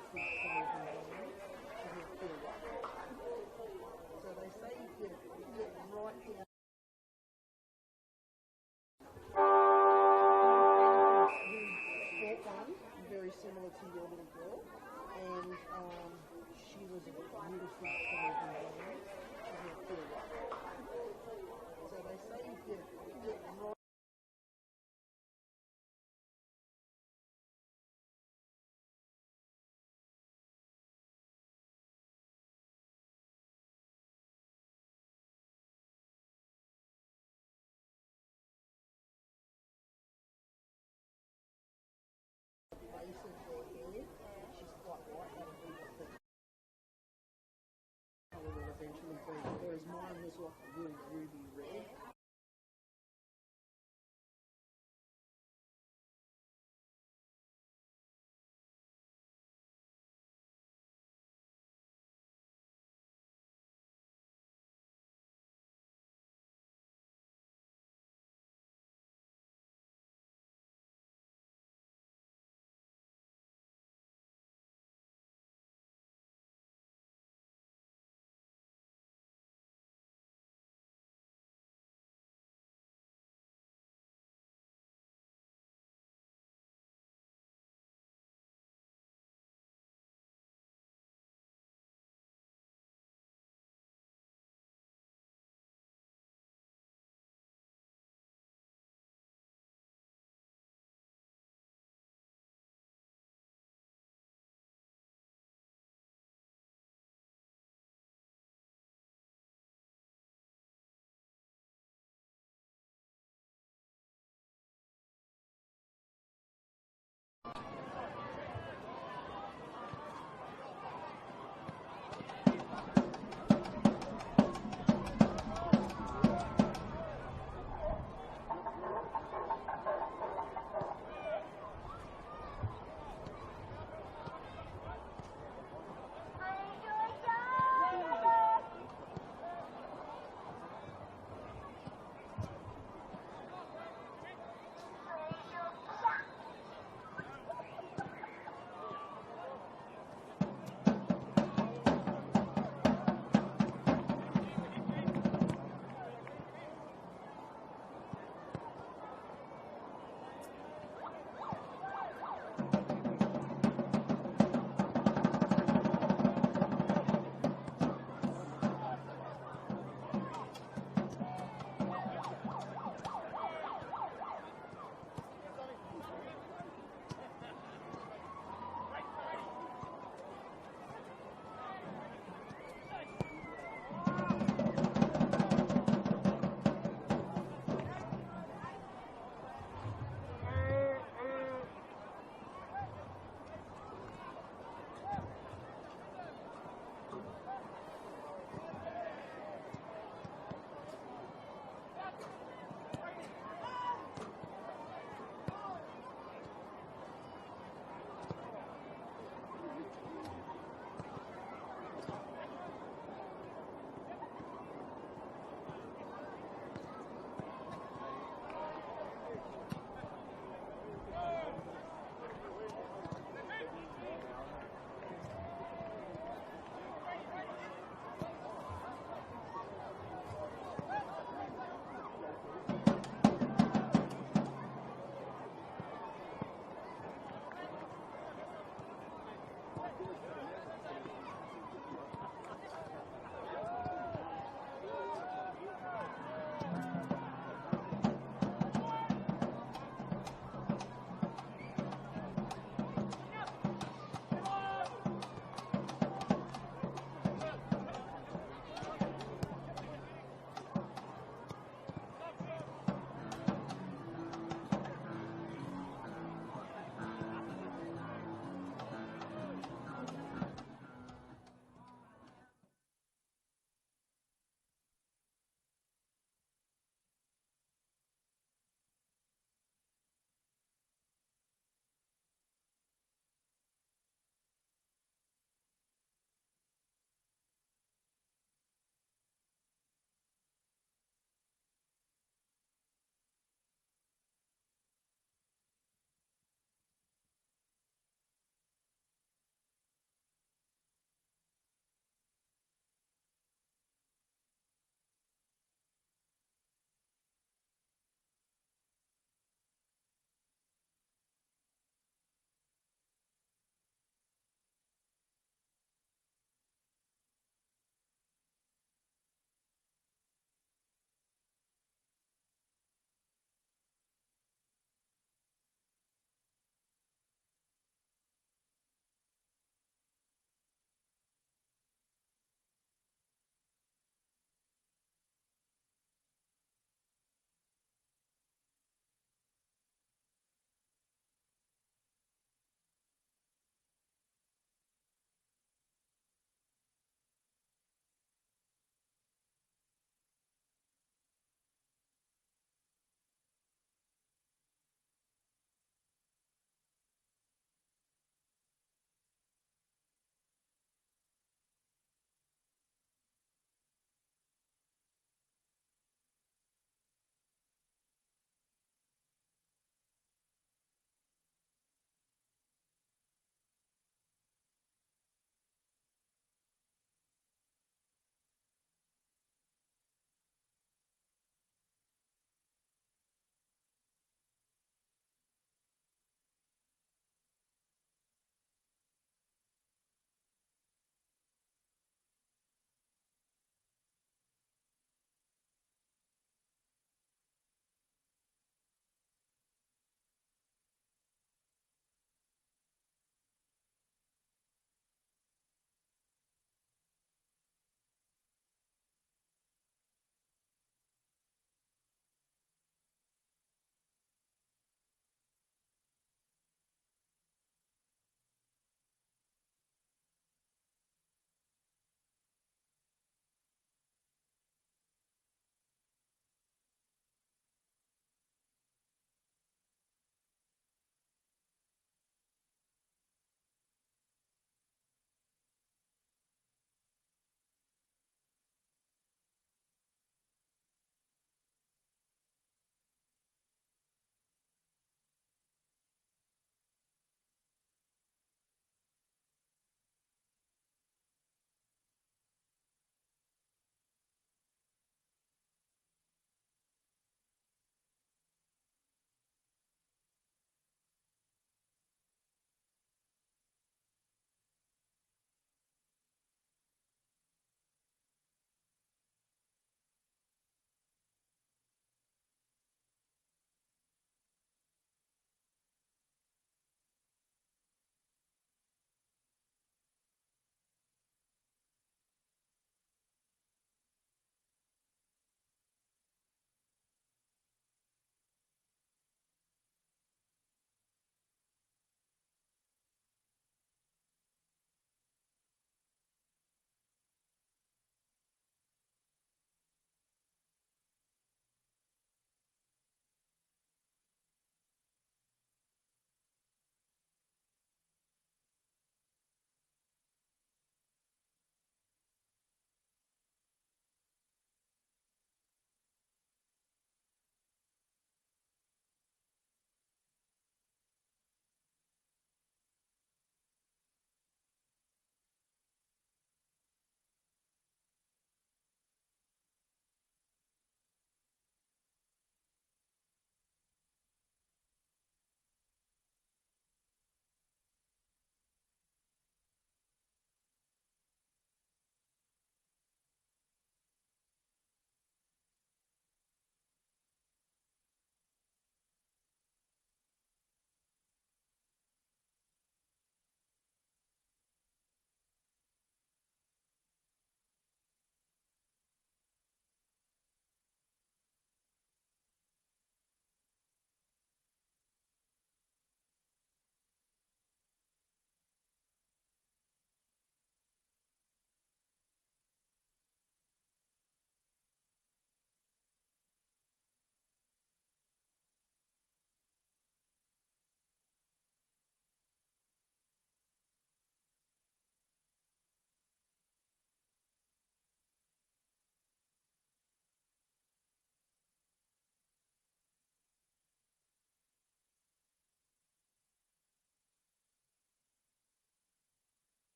beautiful clothes and garments to her feel like that. So they say if you get right down. We bought one very similar to your little girl, and she was a beautiful clothes and garments to her feel like that. So they say if you get right. Base of her hair, she's quite white, that'll be what the colour will eventually be, whereas mine was like a really ruby red.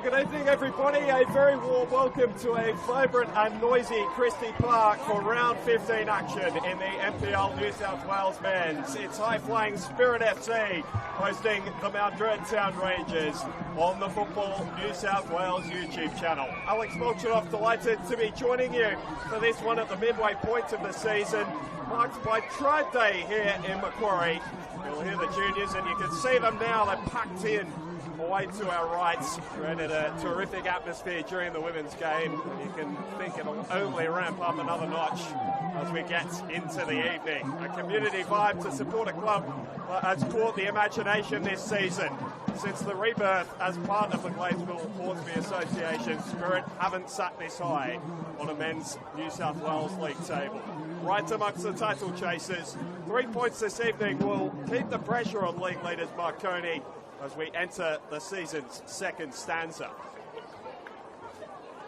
good evening everybody. A very warm welcome to a vibrant and noisy Christie Park for round 15 action in the NPL New South Wales men's. It's high-flying Spirit FC hosting the Mount Druitt Town Rangers on the Football New South Wales YouTube channel. Alex Molchanoff delighted to be joining you for this one at the midway point of the season, marked by Tribe Day here in Macquarie. You'll hear the juniors and you can see them now, they're packed in away to our rights. Created a terrific atmosphere during the women's game, and you can think it'll only ramp up another notch as we get into the evening. A community vibe to support a club has caught the imagination this season. Since the rebirth as part of the Gladesville Hornsby Association, Spirit haven't sat this high on a men's New South Wales League table. Right amongst the title chasers, 3 points this evening will keep the pressure on league leaders Marconi as we enter the season's second stanza.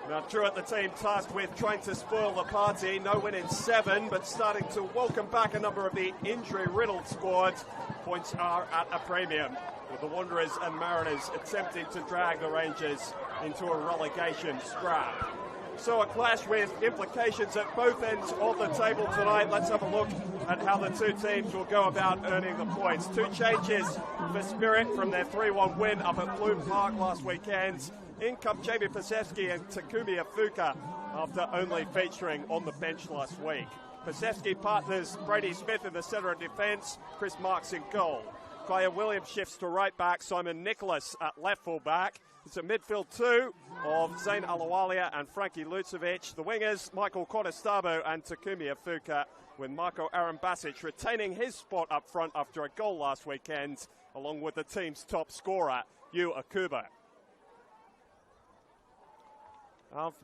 Now Druitt, the team tasked with trying to spoil the party, no win in 7, but starting to welcome back a number of the injury-riddled squads. Points are at a premium, with the Wanderers and Mariners attempting to drag the Rangers into a relegation scrap. So a clash with implications at both ends of the table tonight. Let's have a look at how the two teams will go about earning the points. Two changes for Spirit from their 3-1 win up at Bloom Park last weekend. In come Jamie Pasewski and Takumi Afuka after only featuring on the bench last week. Pasewski partners Brady Smith in the centre of defence, Chris Marks in goal. Kaya Williams shifts to right back, Simon Nicholas at left full back. It's a midfield two of Zane Alawalia and Frankie Lucevic. The wingers, Michael Kodestabo and Takumi Afuka, with Marco Arambasic retaining his spot up front after a goal last weekend, along with the team's top scorer, Yu Akuba.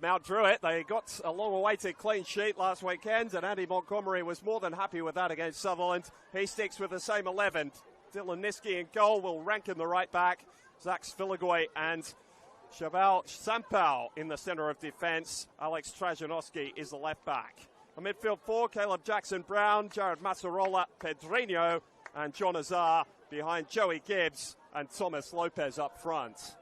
Mount Druitt, they got a long-awaited clean sheet last weekend, and Andy Montgomery was more than happy with that against Sutherland. He sticks with the same 11. Dylan Niski in goal, will rank in the right back. Zach Svilagoy and Shabal Sampao in the centre of defence. Alex Trajanowski is the left back. A midfield four, Caleb Jackson-Brown, Jared Massarola, Pedrinho and John Azar behind Joey Gibbs and Thomas Lopez up front.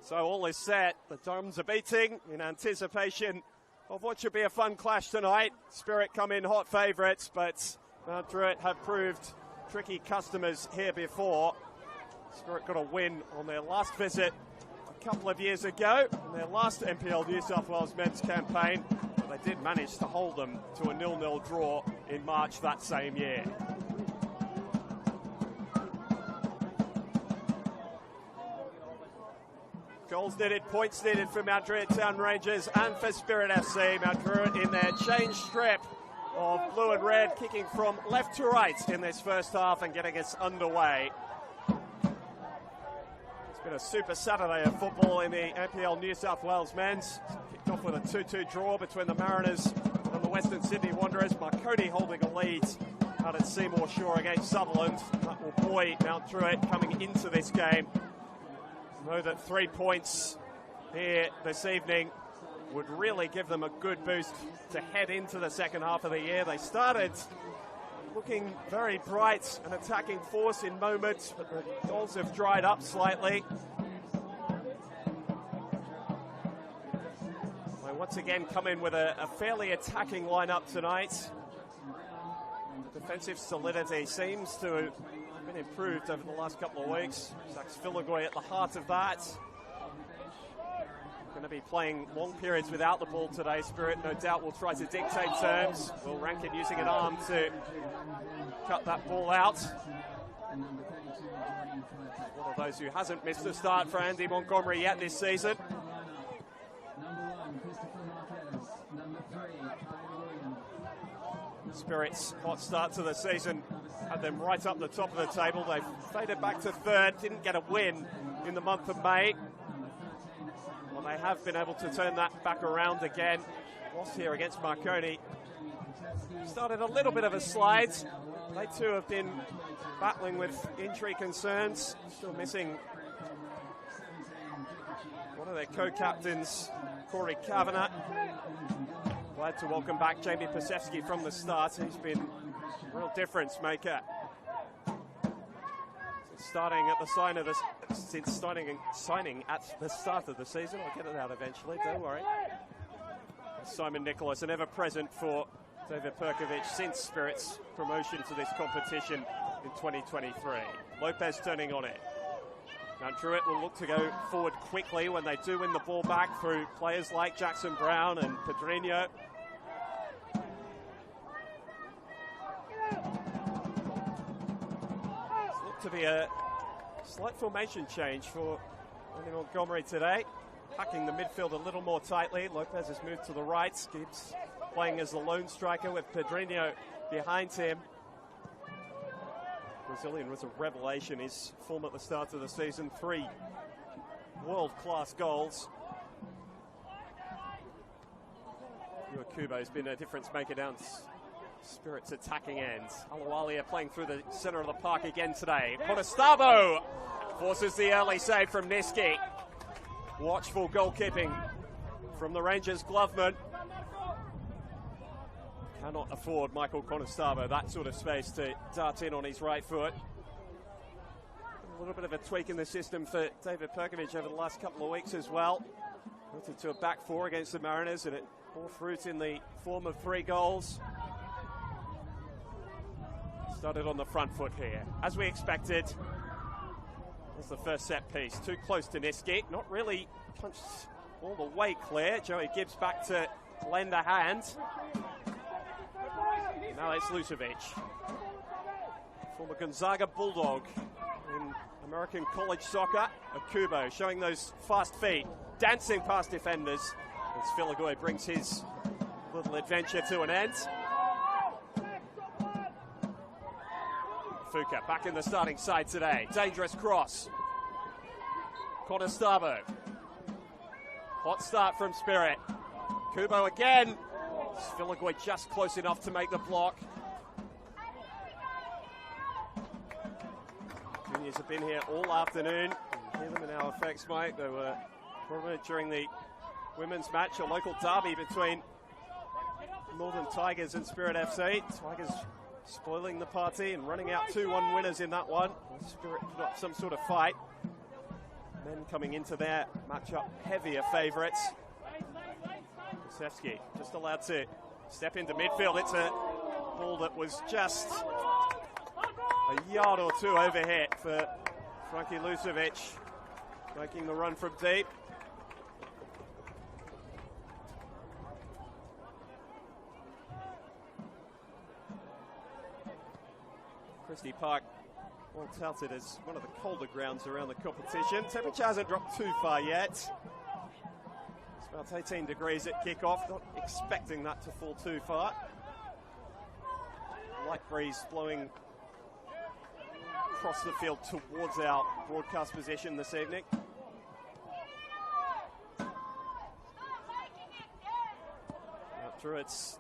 So all is set, the drums are beating in anticipation of what should be a fun clash tonight. Spirit come in hot favourites, but Mount Druitt have proved tricky customers here before. Spirit got a win on their last visit a couple of years ago, in their last NPL New South Wales men's campaign, but they did manage to hold them to a 0-0 draw in March that same year. Goals needed, points needed for Mount Druitt Town Rangers and for Spirit FC. Mount Druitt in their change strip of blue and red, kicking from left to right in this first half and getting us underway. It's been a super Saturday of football in the NPL New South Wales men's. Kicked off with a 2-2 draw between the Mariners and the Western Sydney Wanderers. Marconi holding a lead out at Seymour Shore against Sutherland. That will buoy Mount Druitt coming into this game. Know that 3 points here this evening would really give them a good boost to head into the second half of the year. They started looking very bright, an attacking force in moments, but the goals have dried up slightly. They once again come in with a fairly attacking lineup tonight. The defensive solidity seems to have been improved over the last couple of weeks. Zach Svilagoy at the heart of that. Going to be playing long periods without the ball today. Spirit no doubt will try to dictate terms. Will rank it using an arm to cut that ball out. One of those who hasn't missed a start for Andy Montgomery yet this season. Spirit's hot start to the season had them right up the top of the table. They faded back to third, didn't get a win in the month of May. Well, they have been able to turn that back around again. Lost here against Marconi. Started a little bit of a slide. They too have been battling with injury concerns. Still missing one of their co-captains, Corey Kavanagh. Glad to welcome back Jamie Pasewski from the start. He's been a real difference maker. starting at the signing at the start of the season. I'll get it out eventually, don't worry. Simon Nicholas, an ever-present for David Perkovic since Spirit's promotion to this competition in 2023. Lopez turning on it. Now Druitt will look to go forward quickly when they do win the ball back through players like Jackson Brown and Pedrinho. It's looked to be a slight formation change for Andy Montgomery today. Packing the midfield a little more tightly. Lopez has moved to the right. Gibbs playing as the lone striker with Pedrinho behind him. Brazilian was a revelation. His form at the start of the season, 3 world-class goals. Kubo has been a difference maker down Spirit's attacking end. Alawalia playing through the centre of the park again today. Conestabo forces the early save from Niski. Watchful goalkeeping from the Rangers gloveman. Cannot afford Michael Conestabo that sort of space to dart in on his right foot. A little bit of a tweak in the system for David Perkovic over the last couple of weeks as well. Went into a back 4 against the Mariners and it bore fruit in the form of 3 goals. Started on the front foot here, as we expected. That's the first set piece. Too close to Niski. Not really punched all the way clear. Joey Gibbs back to lend a hand. Now it's Lucevic. Former Gonzaga Bulldog in American college soccer. Akubo showing those fast feet. Dancing past defenders. As Filagoy brings his little adventure to an end. Fuka back in the starting side today. Dangerous cross. Conestabo. Hot start from Spirit. Kubo again. Filagoy just close enough to make the block. Juniors have been here all afternoon. You hear them in our effects, Mike. They were prominent during the women's match, a local derby between Northern Tigers and Spirit FC. Tigers spoiling the party and running out 2-1 winners in that one. Spirit put up some sort of fight. Men coming into their matchup heavier favourites. Kusevski just allowed to step into midfield. It's a ball that was just a yard or 2 overhit for Frankie Lucevic, making the run from deep. Christie Park, well touted as one of the colder grounds around the competition. Temperature hasn't dropped too far yet. It's about 18 degrees at kickoff, not expecting that to fall too far. Light breeze blowing across the field towards our broadcast position this evening. Druitt's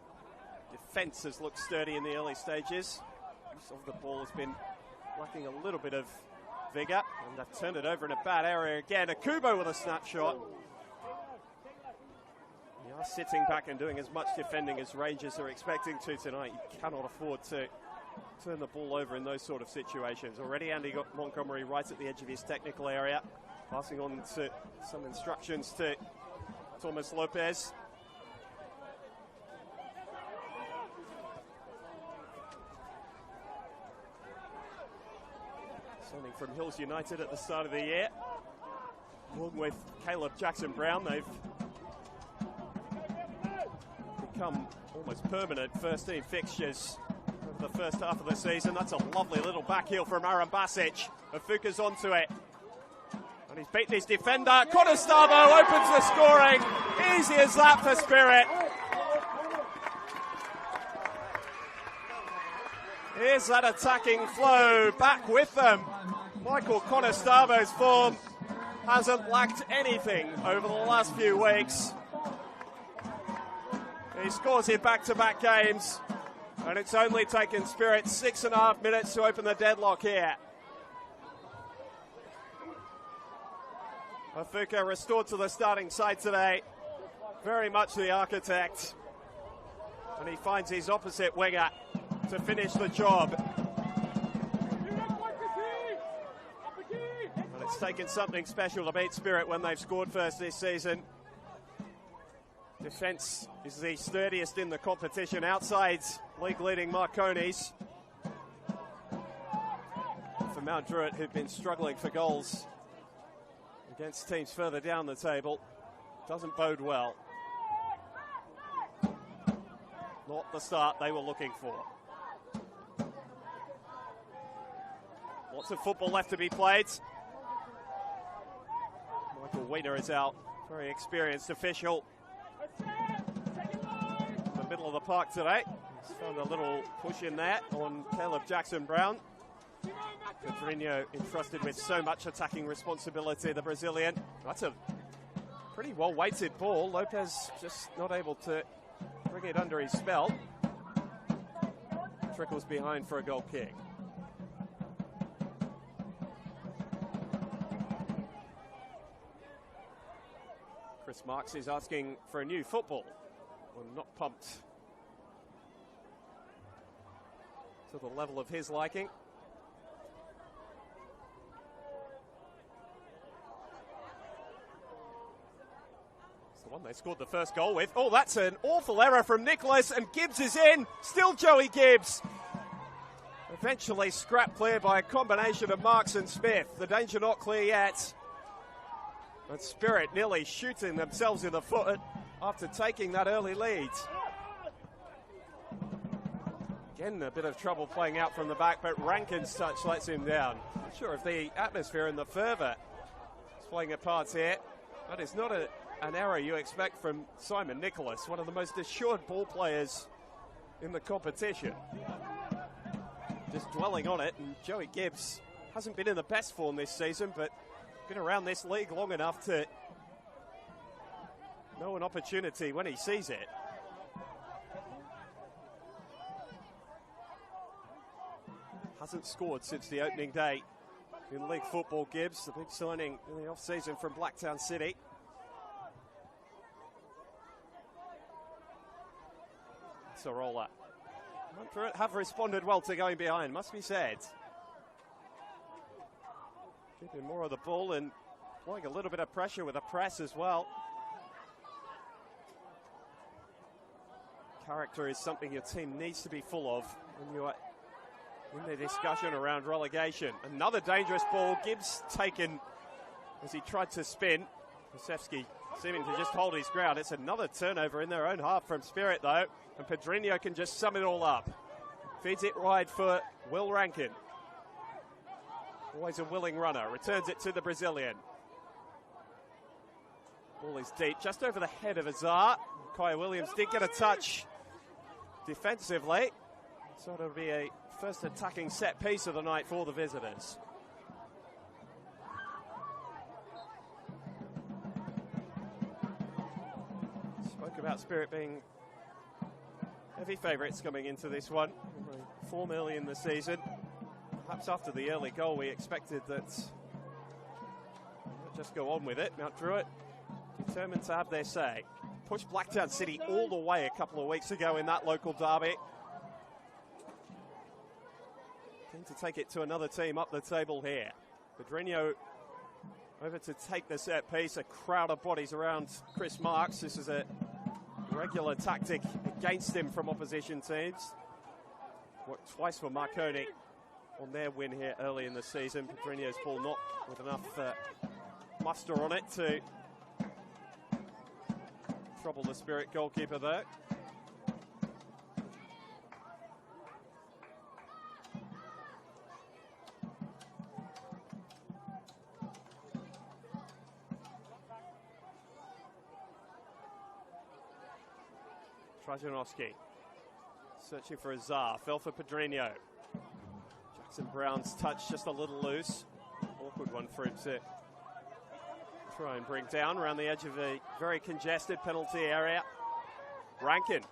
defence has looked sturdy in the early stages. Use of the ball has been lacking a little bit of vigour, and they've turned it over in a bad area again. Akubo with a snapshot. They are sitting back and doing as much defending as Rangers are expecting to tonight. You cannot afford to turn the ball over in those sort of situations. Already Andy got Montgomery right at the edge of his technical area, passing on to some instructions to Thomas Lopez. Signing from Hills United at the start of the year. Along with Caleb Jackson-Brown, they've become almost permanent first-team fixtures over the first half of the season. That's a lovely little back heel from Aaron Basic. Afuka's onto it. And he's beaten his defender. Conestabo opens the scoring. Easy as that for Spirit. Here's that attacking flow back with them. Michael Conestabo's form hasn't lacked anything over the last few weeks. He scores in back-to-back games, and it's only taken Spirit 6.5 minutes to open the deadlock here. Afuka restored to the starting side today. Very much the architect. And he finds his opposite winger to finish the job. taken something special to beat Spirit when they've scored first this season. Defence is the sturdiest in the competition outside league-leading Marconi's. For Mount Druitt, who've been struggling for goals against teams further down the table, doesn't bode well. Not the start they were looking for. Lots of football left to be played. Michael Wiener is out, very experienced official. In the middle of the park today. He's found a little push in there on Caleb Jackson-Brown. Pedrinho entrusted with so much attacking responsibility, the Brazilian. That's a pretty well-weighted ball. Lopez just not able to bring it under his spell. Trickles behind for a goal kick. Chris Marks is asking for a new football. Well, not pumped to the level of his liking. It's the one they scored the first goal with. Oh, that's an awful error from Nicholas, and Gibbs is in. Still Joey Gibbs. Eventually scrapped clear by a combination of Marks and Smith. The danger not clear yet. But Spirit nearly shooting themselves in the foot after taking that early lead. Again, a bit of trouble playing out from the back, but Rankin's touch lets him down. Not sure if the atmosphere and the fervour is playing a part here. That is not an error you expect from Simon Nicholas, one of the most assured ball players in the competition. Just dwelling on it, and Joey Gibbs hasn't been in the best form this season, but been around this league long enough to know an opportunity when he sees it. Hasn't scored since the opening day in league football. Gibbs, the big signing in the off-season from Blacktown City. Sorolla. Druitt have responded well to going behind, must be said. Keeping more of the ball and applying a little bit of pressure with a press as well. Character is something your team needs to be full of when you are in the discussion around relegation. Another dangerous ball. Gibbs taken as he tried to spin. Kosevsky seeming to just hold his ground. It's another turnover in their own half from Spirit though. And Pedrinho can just sum it all up. Feeds it wide for Will Rankin. Always a willing runner. Returns it to the Brazilian. Ball is deep, just over the head of Azar. Kaya Williams did get a touch defensively. So it'll be a first attacking set piece of the night for the visitors. Spoke about Spirit being heavy favourites coming into this one. Form early in the season. Perhaps after the early goal, we expected that they'll just go on with it. Mount Druitt determined to have their say. Pushed Blacktown City all the way a couple of weeks ago in that local derby. Keen to take it to another team up the table here. Pedrinho over to take the set piece. A crowd of bodies around Chris Marks. This is a regular tactic against him from opposition teams. Worked twice for Marconi on their win here early in the season. Pedrinho's ball not with enough muster on it to trouble the Spirit goalkeeper there. Trajanowski searching for Azar, fell for Pedrinho. Jackson-Brown's touch just a little loose. Awkward one for him to try and bring down around the edge of a very congested penalty area. Rankin.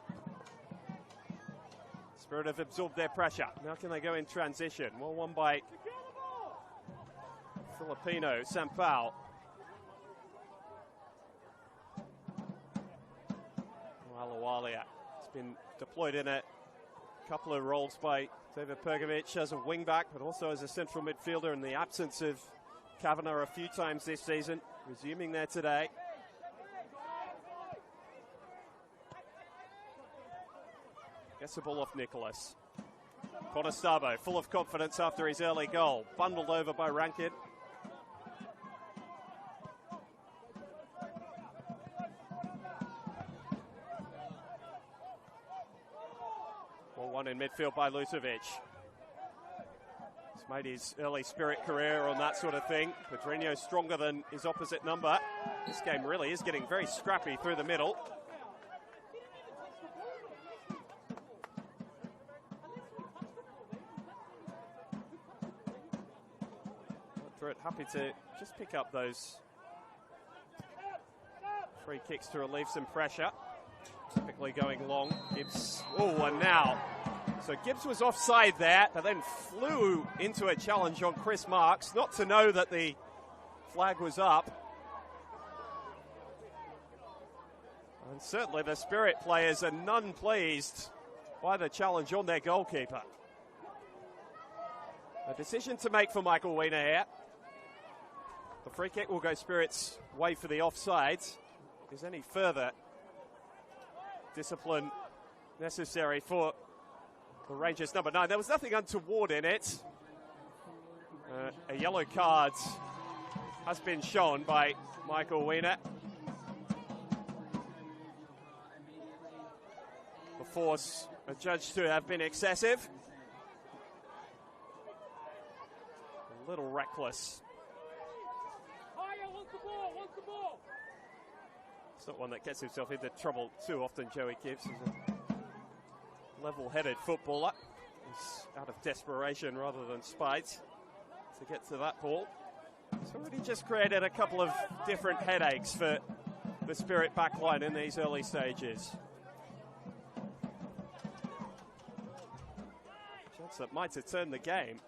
Spirit have absorbed their pressure. Now can they go in transition? Well, won by Filipino Sampao. Alawalia. It's been deployed in a couple of roles by David Pergovic as a wing-back, but also as a central midfielder in the absence of Kavanagh a few times this season, resuming there today. Gets the ball off Nicholas. Contestabo, full of confidence after his early goal. Bundled over by Rankin. 1-1 in midfield by Lutovic. He's made his early Spirit career on that sort of thing. Pedrinho stronger than his opposite number. This game really is getting very scrappy through the middle. Druitt happy to just pick up those free kicks to relieve some pressure. Typically going long. Gibbs, oh, and now. So Gibbs was offside there, but then flew into a challenge on Chris Marks, not to know that the flag was up. And certainly the Spirit players are none pleased by the challenge on their goalkeeper. A decision to make for Michael Weiner here. The free kick will go Spirit's way for the offside. Is any further discipline necessary for the Rangers number 9? There was nothing untoward in it. A yellow card has been shown by Michael Weiner. The force adjudged to have been excessive. A little reckless. It's not one that gets himself into trouble too often, Joey Gibbs. He's a level-headed footballer. He's out of desperation rather than spite to get to that ball. It's already just created a couple of different headaches for the Spirit backline in these early stages. Chance that might have turned the game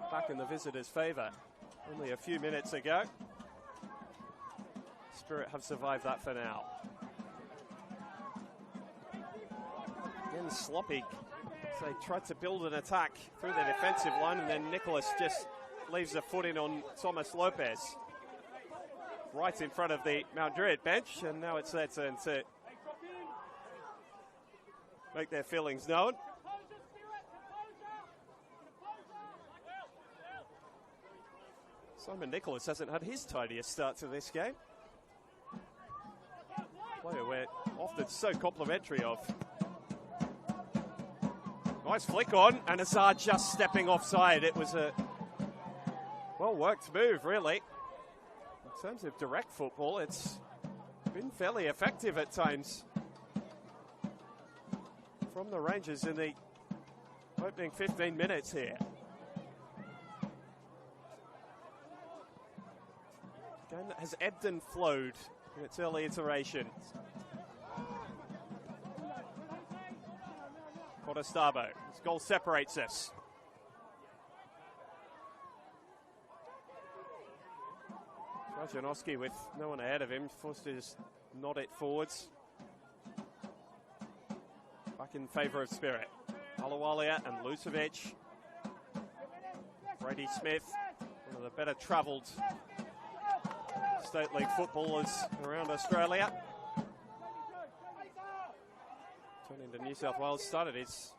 back in the visitors' favour only a few minutes ago. Spirit have survived that for now. Again, sloppy. So they tried to build an attack through the defensive line, and then Nicholas just leaves a foot in on Thomas Lopez. Right in front of the Mount Druitt bench, and now it's their turn to make their feelings known. Simon Nicholas hasn't had his tidiest start to this game. Player we're often so complimentary of. Nice flick on, and Azar just stepping offside. It was a well-worked move, really. In terms of direct football, it's been fairly effective at times from the Rangers in the opening 15 minutes here. Game that has ebbed and flowed in its early iterations. Contestabo, his goal separates us. Trajanowski with no one ahead of him, forced to just nod it forwards. Back in favour of Spirit. Alawalia and Lutovic. Brady Smith, one of the better travelled State League footballers around Australia. Turning to New South Wales, started his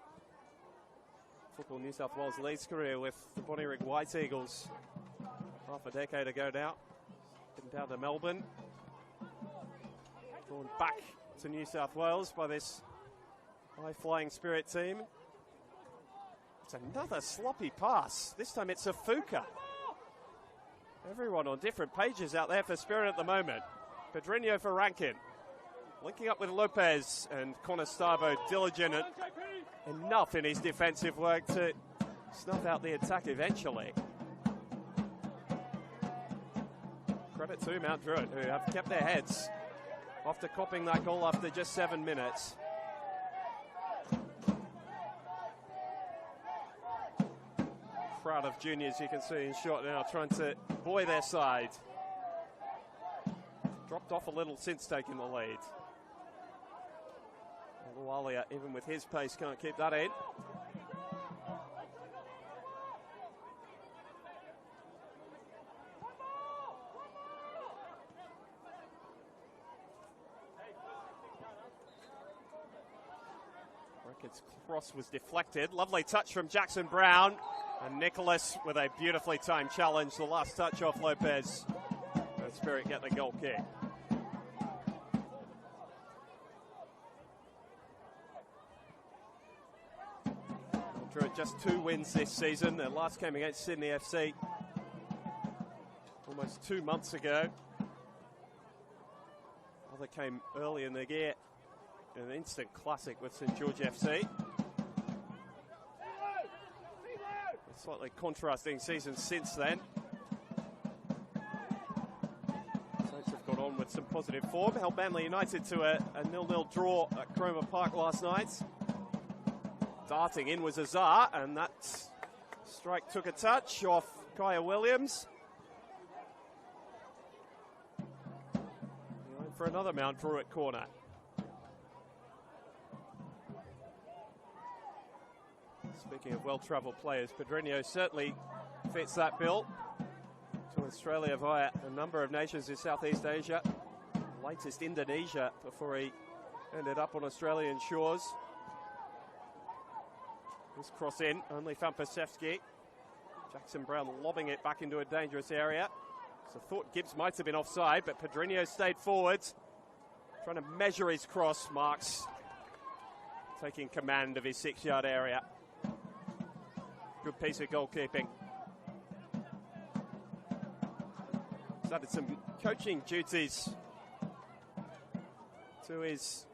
Football New South Wales Leeds career with the Bonnyrigg White Eagles half a decade ago now. Been down to Melbourne. Drawn back to New South Wales by this high-flying Spirit team. It's another sloppy pass. This time it's a Fuka. Everyone on different pages out there for Spirit at the moment. Pedrinho for Rankin. Linking up with Lopez, and Contestabo diligent enough in his defensive work to snuff out the attack eventually. Credit to Mount Druitt, who have kept their heads after copping that goal after just 7 minutes. Crowd of juniors you can see in shot now trying to buoy their side. Dropped off a little since taking the lead. Walia, even with his pace, can't keep that in. Brackett's cross was deflected. Lovely touch from Jackson Brown. And Nicholas with a beautifully timed challenge. The last touch off Lopez. And Spirit get the goal kick. Druitt just 2 wins this season. Their last came against Sydney FC almost 2 months ago. Other came early in the year. An instant classic with St George FC. A slightly contrasting season since then. Saints have got on with some positive form. Held Manly United to a 0-0 draw at Cromer Park last night. Darting in was Azar, and that strike took a touch off Kaya Williams. Going for another Mount Druitt corner. Speaking of well-travelled players, Pedrinho certainly fits that bill. To Australia via a number of nations in Southeast Asia. Latest Indonesia before he ended up on Australian shores. This cross in, only found Pasewski. Jackson Brown lobbing it back into a dangerous area. So thought Gibbs might have been offside, but Pedrinho stayed forwards. Trying to measure his cross. Marks taking command of his 6-yard area. Good piece of goalkeeping. He's added some coaching duties to his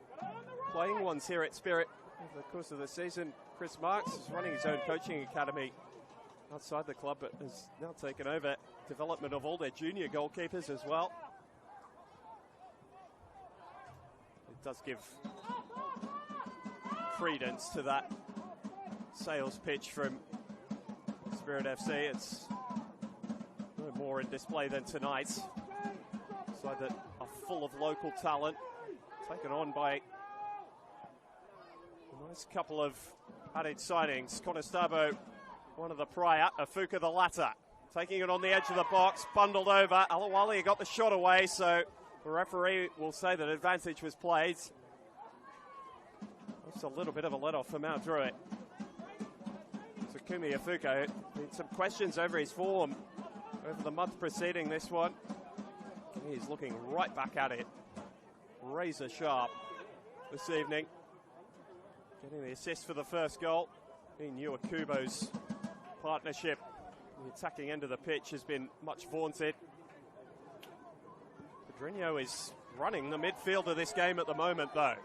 playing ones here at Spirit over the course of the season. Chris Marks is running his own coaching academy outside the club, but has now taken over development of all their junior goalkeepers as well. It does give credence to that sales pitch from Spirit FC. It's no more in display than tonight. Side that are full of local talent, taken on by a nice couple of added signings. Conestabo, one of the prior, Afuka the latter. Taking it on the edge of the box, bundled over. Alawali got the shot away, so the referee will say that advantage was played. That's a little bit of a let-off for Mount Druitt. Kumi Afuka had some questions over his form over the month preceding this one. He's looking right back at it. Razor sharp this evening. Getting the assist for the first goal. He knew Akubo's partnership in the attacking end of the pitch has been much vaunted. Pedrinho is running the midfield of this game at the moment, though,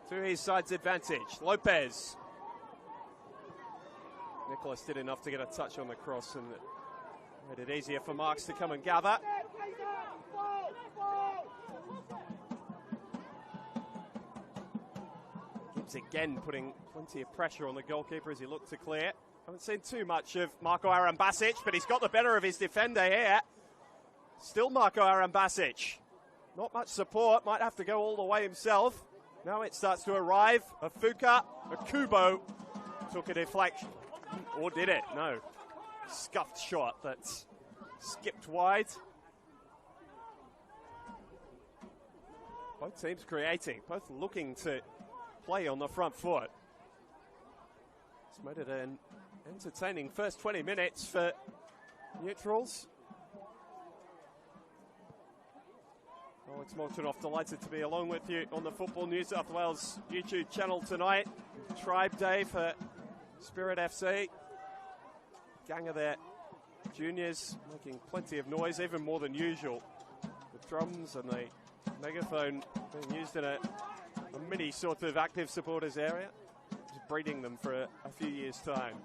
to his side's advantage. Lopez. Nicholas did enough to get a touch on the cross and made it easier for Marks to come and gather. Gibbs again putting plenty of pressure on the goalkeeper as he looked to clear. Haven't seen too much of Marko Arambasic, but he's got the better of his defender here. Still Marko Arambasic. Not much support, might have to go all the way himself. Now it starts to arrive. Afuka, Akubo took a deflection. Or did it? No. Scuffed shot that's skipped wide. Both teams creating, both looking to play on the front foot. It's made it an entertaining first 20 minutes for neutrals. Alex Molchanoff, delighted to be along with you on the Football New South Wales YouTube channel tonight. Tribe Day for Spirit FC. Gang of their juniors making plenty of noise, even more than usual. The drums and the megaphone being used in a mini sort of active supporters area. Just breeding them for a few years' time.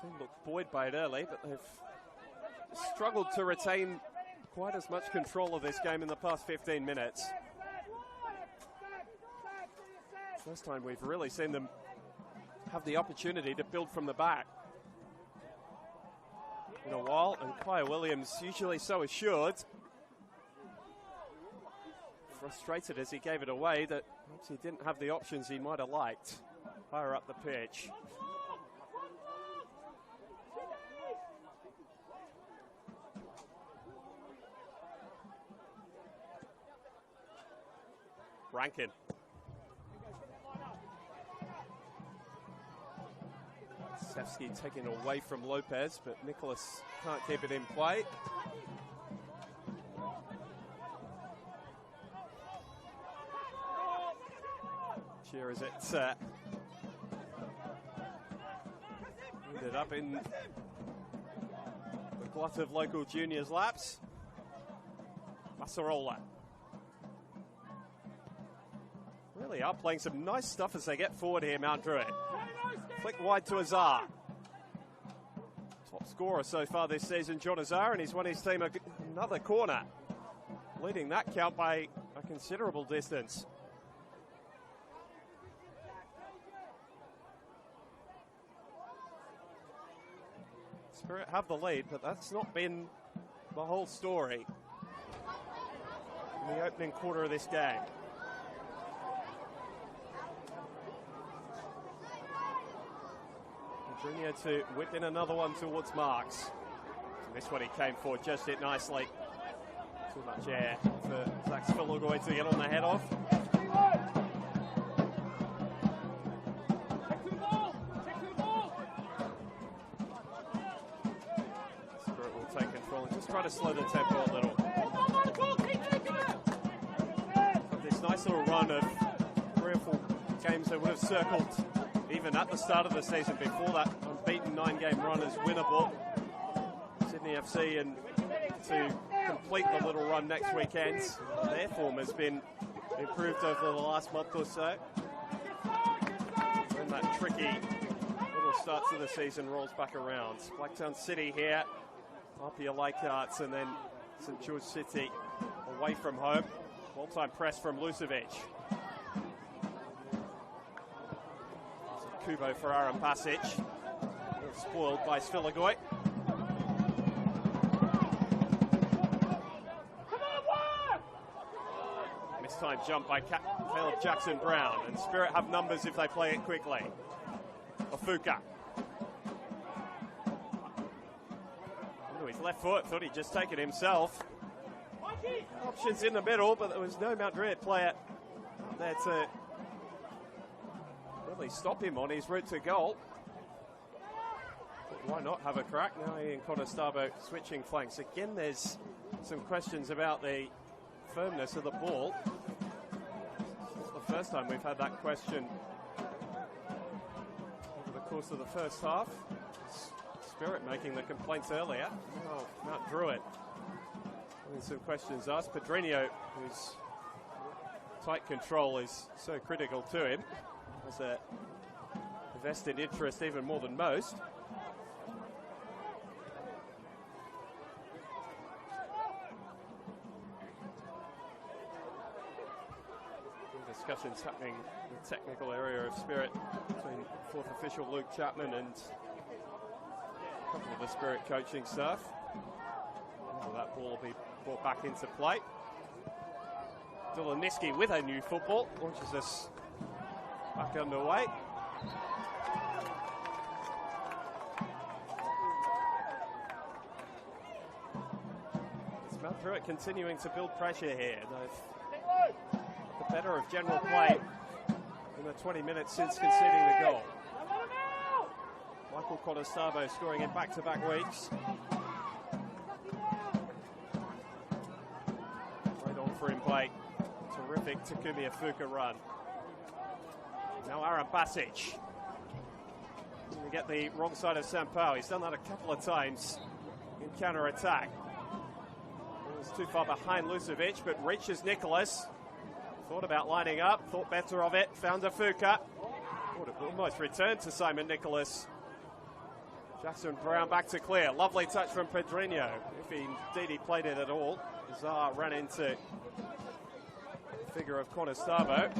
The team looked buoyed by it early, but they've struggled to retain quite as much control of this game in the past 15 minutes. First time we've really seen them have the opportunity to build from the back in a while, and Kaya Williams, usually so assured, frustrated as he gave it away that perhaps he didn't have the options he might have liked higher up the pitch. Rankin. Sefsky taken away from Lopez, but Nicholas can't keep it in play. Here is it ended up in the glut of local juniors laps. Massarola. Really are playing some nice stuff as they get forward here, Mount Druitt. Flick wide to Azar. Top scorer so far this season, John Azar, and he's won his team another corner, leading that count by a considerable distance. Spirit have the lead, but that's not been the whole story in the opening quarter of this game. Junior to whip in another one towards Marks. And this one he came for, just hit nicely. Too much air for Zach Spilligoy to get on the head of. Spirit will take control and just try to slow the tempo a little. This nice little run of 3 or 4 games they would have circled even at the start of the season before that unbeaten 9-game run is winnable. Sydney FC, and to complete the little run next weekend, their form has been improved over the last month or so. And that tricky little start to the season rolls back around. Blacktown City here, Apia Leichhardt, and then St George City away from home. All-time press from Lucevic. Kubo for Aaron Pasic. Spoiled by Spilligoy. Mistime jump by Caleb Jackson-Brown. And Spirit have numbers if they play it quickly. Ofuka. Onto his left foot. Thought he'd just take it himself. Options in the middle, but there was no Mount Druitt player there to really stop him on his route to goal. But why not have a crack? Now Ian Contestavo switching flanks. Again, there's some questions about the firmness of the ball. It's the first time we've had that question over the course of the first half. Spirit making the complaints earlier. Oh, Mount Druitt. And some questions asked. Pedrinho, whose tight control is so critical to him, has a vested interest even more than most. Discussions happening in the technical area of Spirit between fourth official Luke Chapman and a couple of the Spirit coaching staff. Well, that ball will be brought back into play. Dylan Niski with a new football launches us back underway. It's Mount Druitt continuing to build pressure here. They've got the better of general play in the 20 minutes since conceding the goal. Michael Contestavo scoring in back-to-back weeks. Right on for him play. Terrific Takumi Afuka run. Now Aaron Basic. We get the wrong side of Sampao. He's done that a couple of times in counter-attack. He was too far behind Lucevic, but reaches Nicholas. Thought about lining up, thought better of it, found Afuka. Thought it almost returned to Simon Nicholas. Jackson-Brown back to clear. Lovely touch from Pedrinho. If indeed he played it at all. Azar ran into the figure of Contestavo.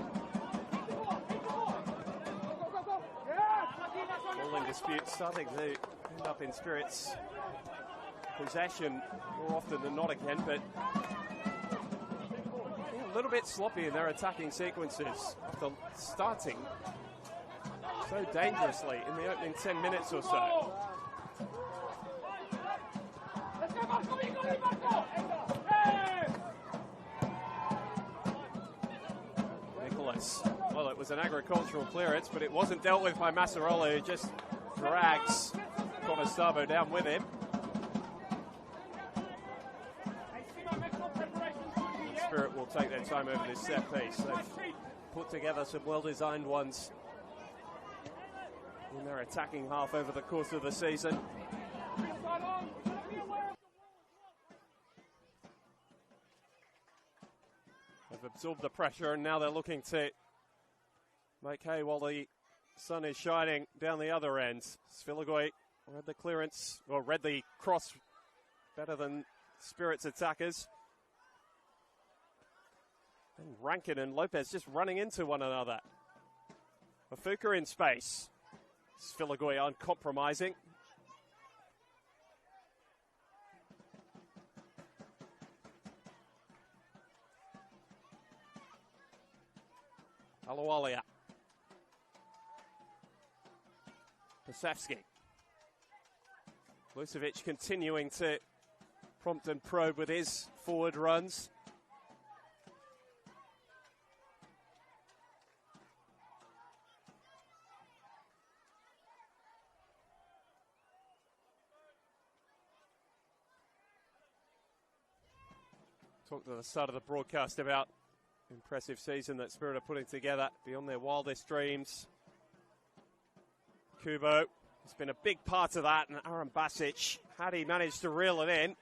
Ball in dispute, starting to end up in Spirit's possession more often than not again, but a little bit sloppy in their attacking sequences after starting so dangerously in the opening 10 minutes or so. Well, it was an agricultural clearance, but it wasn't dealt with by Massarola, who just drags Conosavo down with him. Spirit will take their time over this set piece. They've put together some well-designed ones in their attacking half over the course of the season. They've absorbed the pressure and now they're looking to make hay while the sun is shining down the other end. Svilagoi read the clearance, or read the cross better than Spirit's attackers. And Rankin and Lopez just running into one another. Mafuka in space. Svilagoi uncompromising. Alualia. Pasevsky. Vucevic continuing to prompt and probe with his forward runs. Talked at the start of the broadcast about impressive season that Spirit are putting together beyond their wildest dreams. Kubo has been a big part of that, and Aaron Basic, had he managed to reel it in,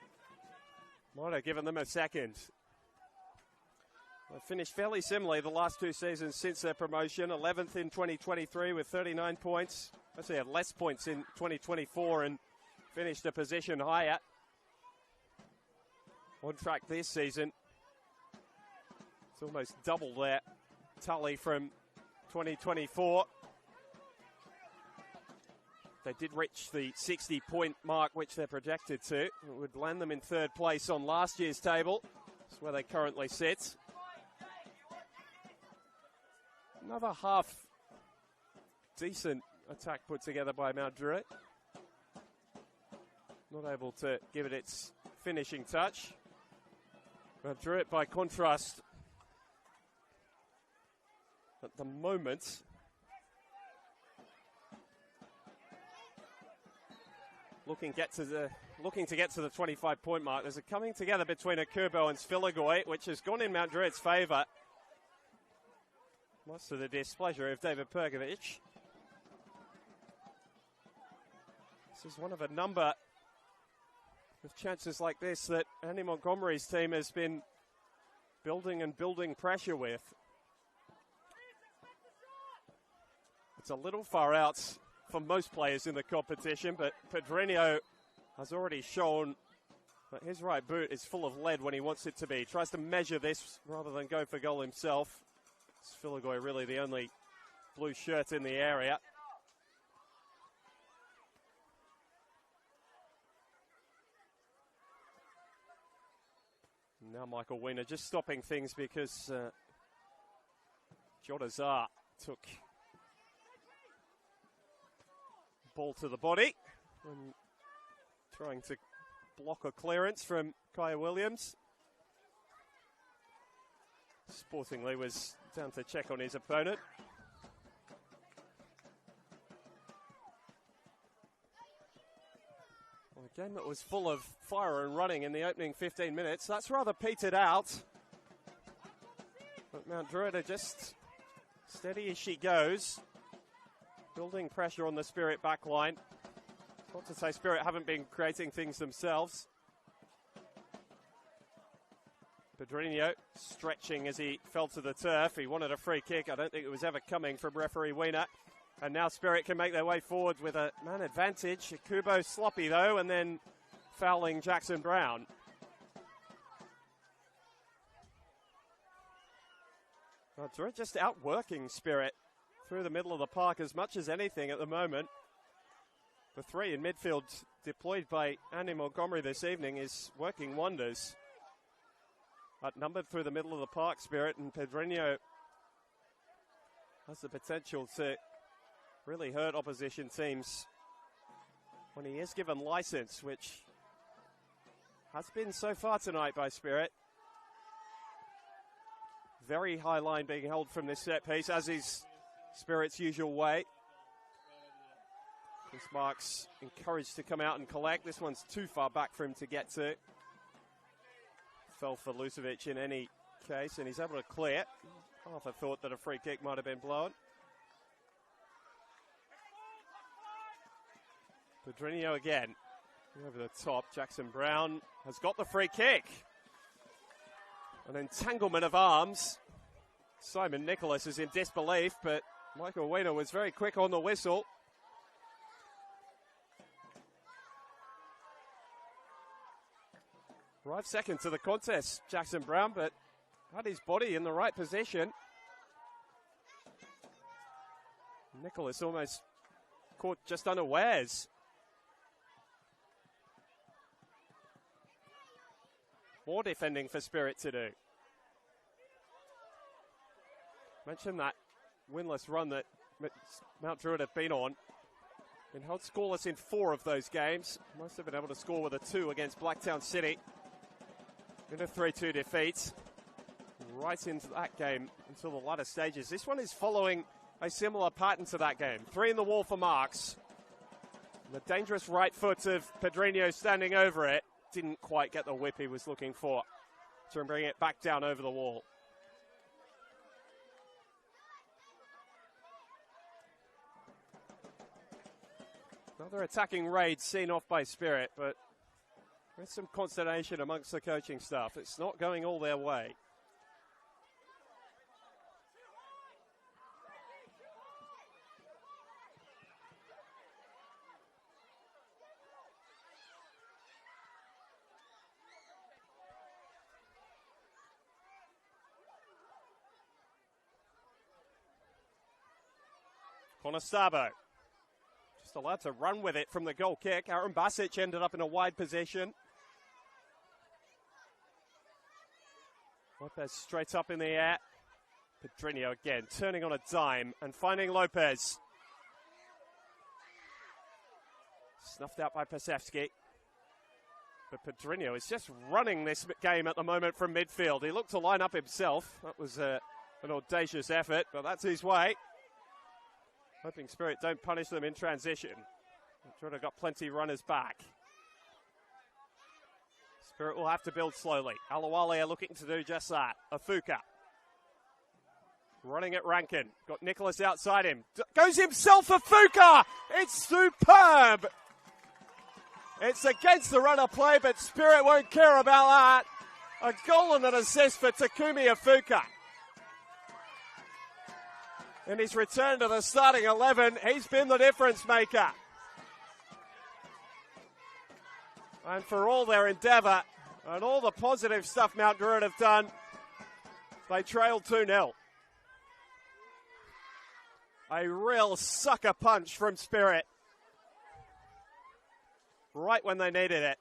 might have given them a second. They've finished fairly similarly the last two seasons since their promotion. 11th in 2023 with 39 points. Actually had less points in 2024 and finished a position higher. On track this season. It's almost double their tally from 2024. They did reach the 60-point mark, which they're projected to. It would land them in third place on last year's table. That's where they currently sit. Another half decent attack put together by Mount Druitt. Not able to give it its finishing touch. Mount Druitt, by contrast, at the moment, looking to get to the 25-point mark. There's a coming together between Akubo and Svilagoi, which has gone in Mount Druitt's favour. Much to the displeasure of David Perkovic. This is one of a number of chances like this that Andy Montgomery's team has been building and building pressure with. It's a little far out for most players in the competition, but Pedrinho has already shown that his right boot is full of lead when he wants it to be. He tries to measure this rather than go for goal himself. Svilagoi really the only blue shirt in the area. Now Michael Wiener just stopping things because Jodazar took ball to the body and trying to block a clearance from Kaya Williams. Sportingly was down to check on his opponent. Well, a game that was full of fire and running in the opening 15 minutes. That's rather petered out. But Mount Druitt are just steady as she goes. Building pressure on the Spirit backline. Not to say Spirit haven't been creating things themselves. Pedrinho stretching as he fell to the turf. He wanted a free kick. I don't think it was ever coming from referee Wiener. And now Spirit can make their way forward with a man advantage. Kubo sloppy though, and then fouling Jackson Brown. Well, Druitt just outworking Spirit through the middle of the park as much as anything at the moment. The three in midfield deployed by Andy Montgomery this evening is working wonders. Outnumbered through the middle of the park, Spirit, and Pedrinho has the potential to really hurt opposition teams when he is given license, which has been so far tonight by Spirit. Very high line being held from this set piece, as is Spirit's usual way. Mark's encouraged to come out and collect. This one's too far back for him to get to. Fell for Lucevic in any case, and he's able to clear. Half a thought that a free kick might have been blown. Pedrinho again. Over the top, Jackson Brown has got the free kick. An entanglement of arms. Simon Nicholas is in disbelief, but Michael Weiner was very quick on the whistle. Right second to the contest, Jackson Brown, but had his body in the right position. Nicholas almost caught just unawares. More defending for Spirit to do. Mentioned that winless run that Mount Druitt have been on. Been held scoreless in 4 of those games. Most have been able to score with a 2 against Blacktown City. In a 3-2 defeat. Right into that game until the latter stages. This one is following a similar pattern to that game. 3 in the wall for Marks. The dangerous right foot of Pedrinho standing over it. Didn't quite get the whip he was looking for to bring it back down over the wall. Another attacking raid seen off by Spirit, but there's some consternation amongst the coaching staff. It's not going all their way. Conestabo just allowed to run with it from the goal kick. Aaron Basic ended up in a wide position. Lopez straight up in the air. Pedrinho again, turning on a dime and finding Lopez. Snuffed out by Pasewski. But Pedrinho is just running this game at the moment from midfield. He looked to line up himself. That was an audacious effort, but that's his way. Hoping Spirit don't punish them in transition. Druitt got plenty runners back. Spirit will have to build slowly. Alawale are looking to do just that. Afuka. Running at Rankin. Got Nicholas outside him. Goes himself, Afuka! It's superb! It's against the runner play, but Spirit won't care about that. A goal and an assist for Takumi Afuka. In his return to the starting 11, he's been the difference maker. And for all their endeavour and all the positive stuff Mount Druitt have done, they trailed 2-0. A real sucker punch from Spirit. Right when they needed it.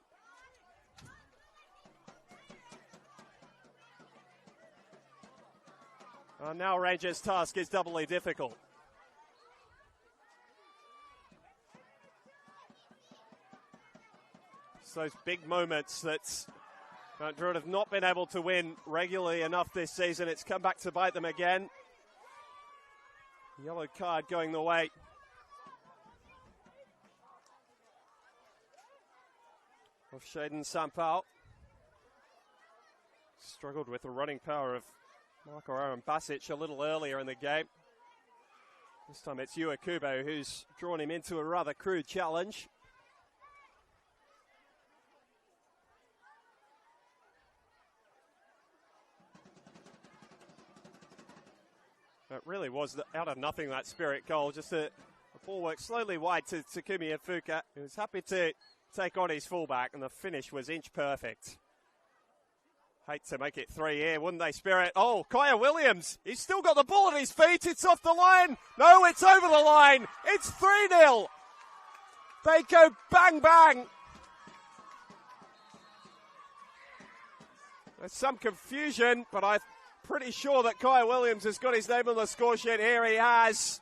Now Rangers' task is doubly difficult. It's those big moments that Mount Druitt have not been able to win regularly enough this season. It's come back to bite them again. Yellow card going the way of Shaden Sampao. Struggled with the running power of Marco Aaron Basic a little earlier in the game. This time it's Yua Kubo who's drawn him into a rather crude challenge. It really was out of nothing, that Spirit goal. Just a ball worked slowly wide to Takumi Afuka, who was happy to take on his fullback, and the finish was inch perfect. Hate to make it 3 here, wouldn't they, Spirit? Oh, Kaya Williams, he's still got the ball at his feet. It's off the line. No, it's over the line. It's 3-0. They go bang, bang. There's some confusion, but I'm pretty sure that Kaya Williams has got his name on the score sheet. Here he has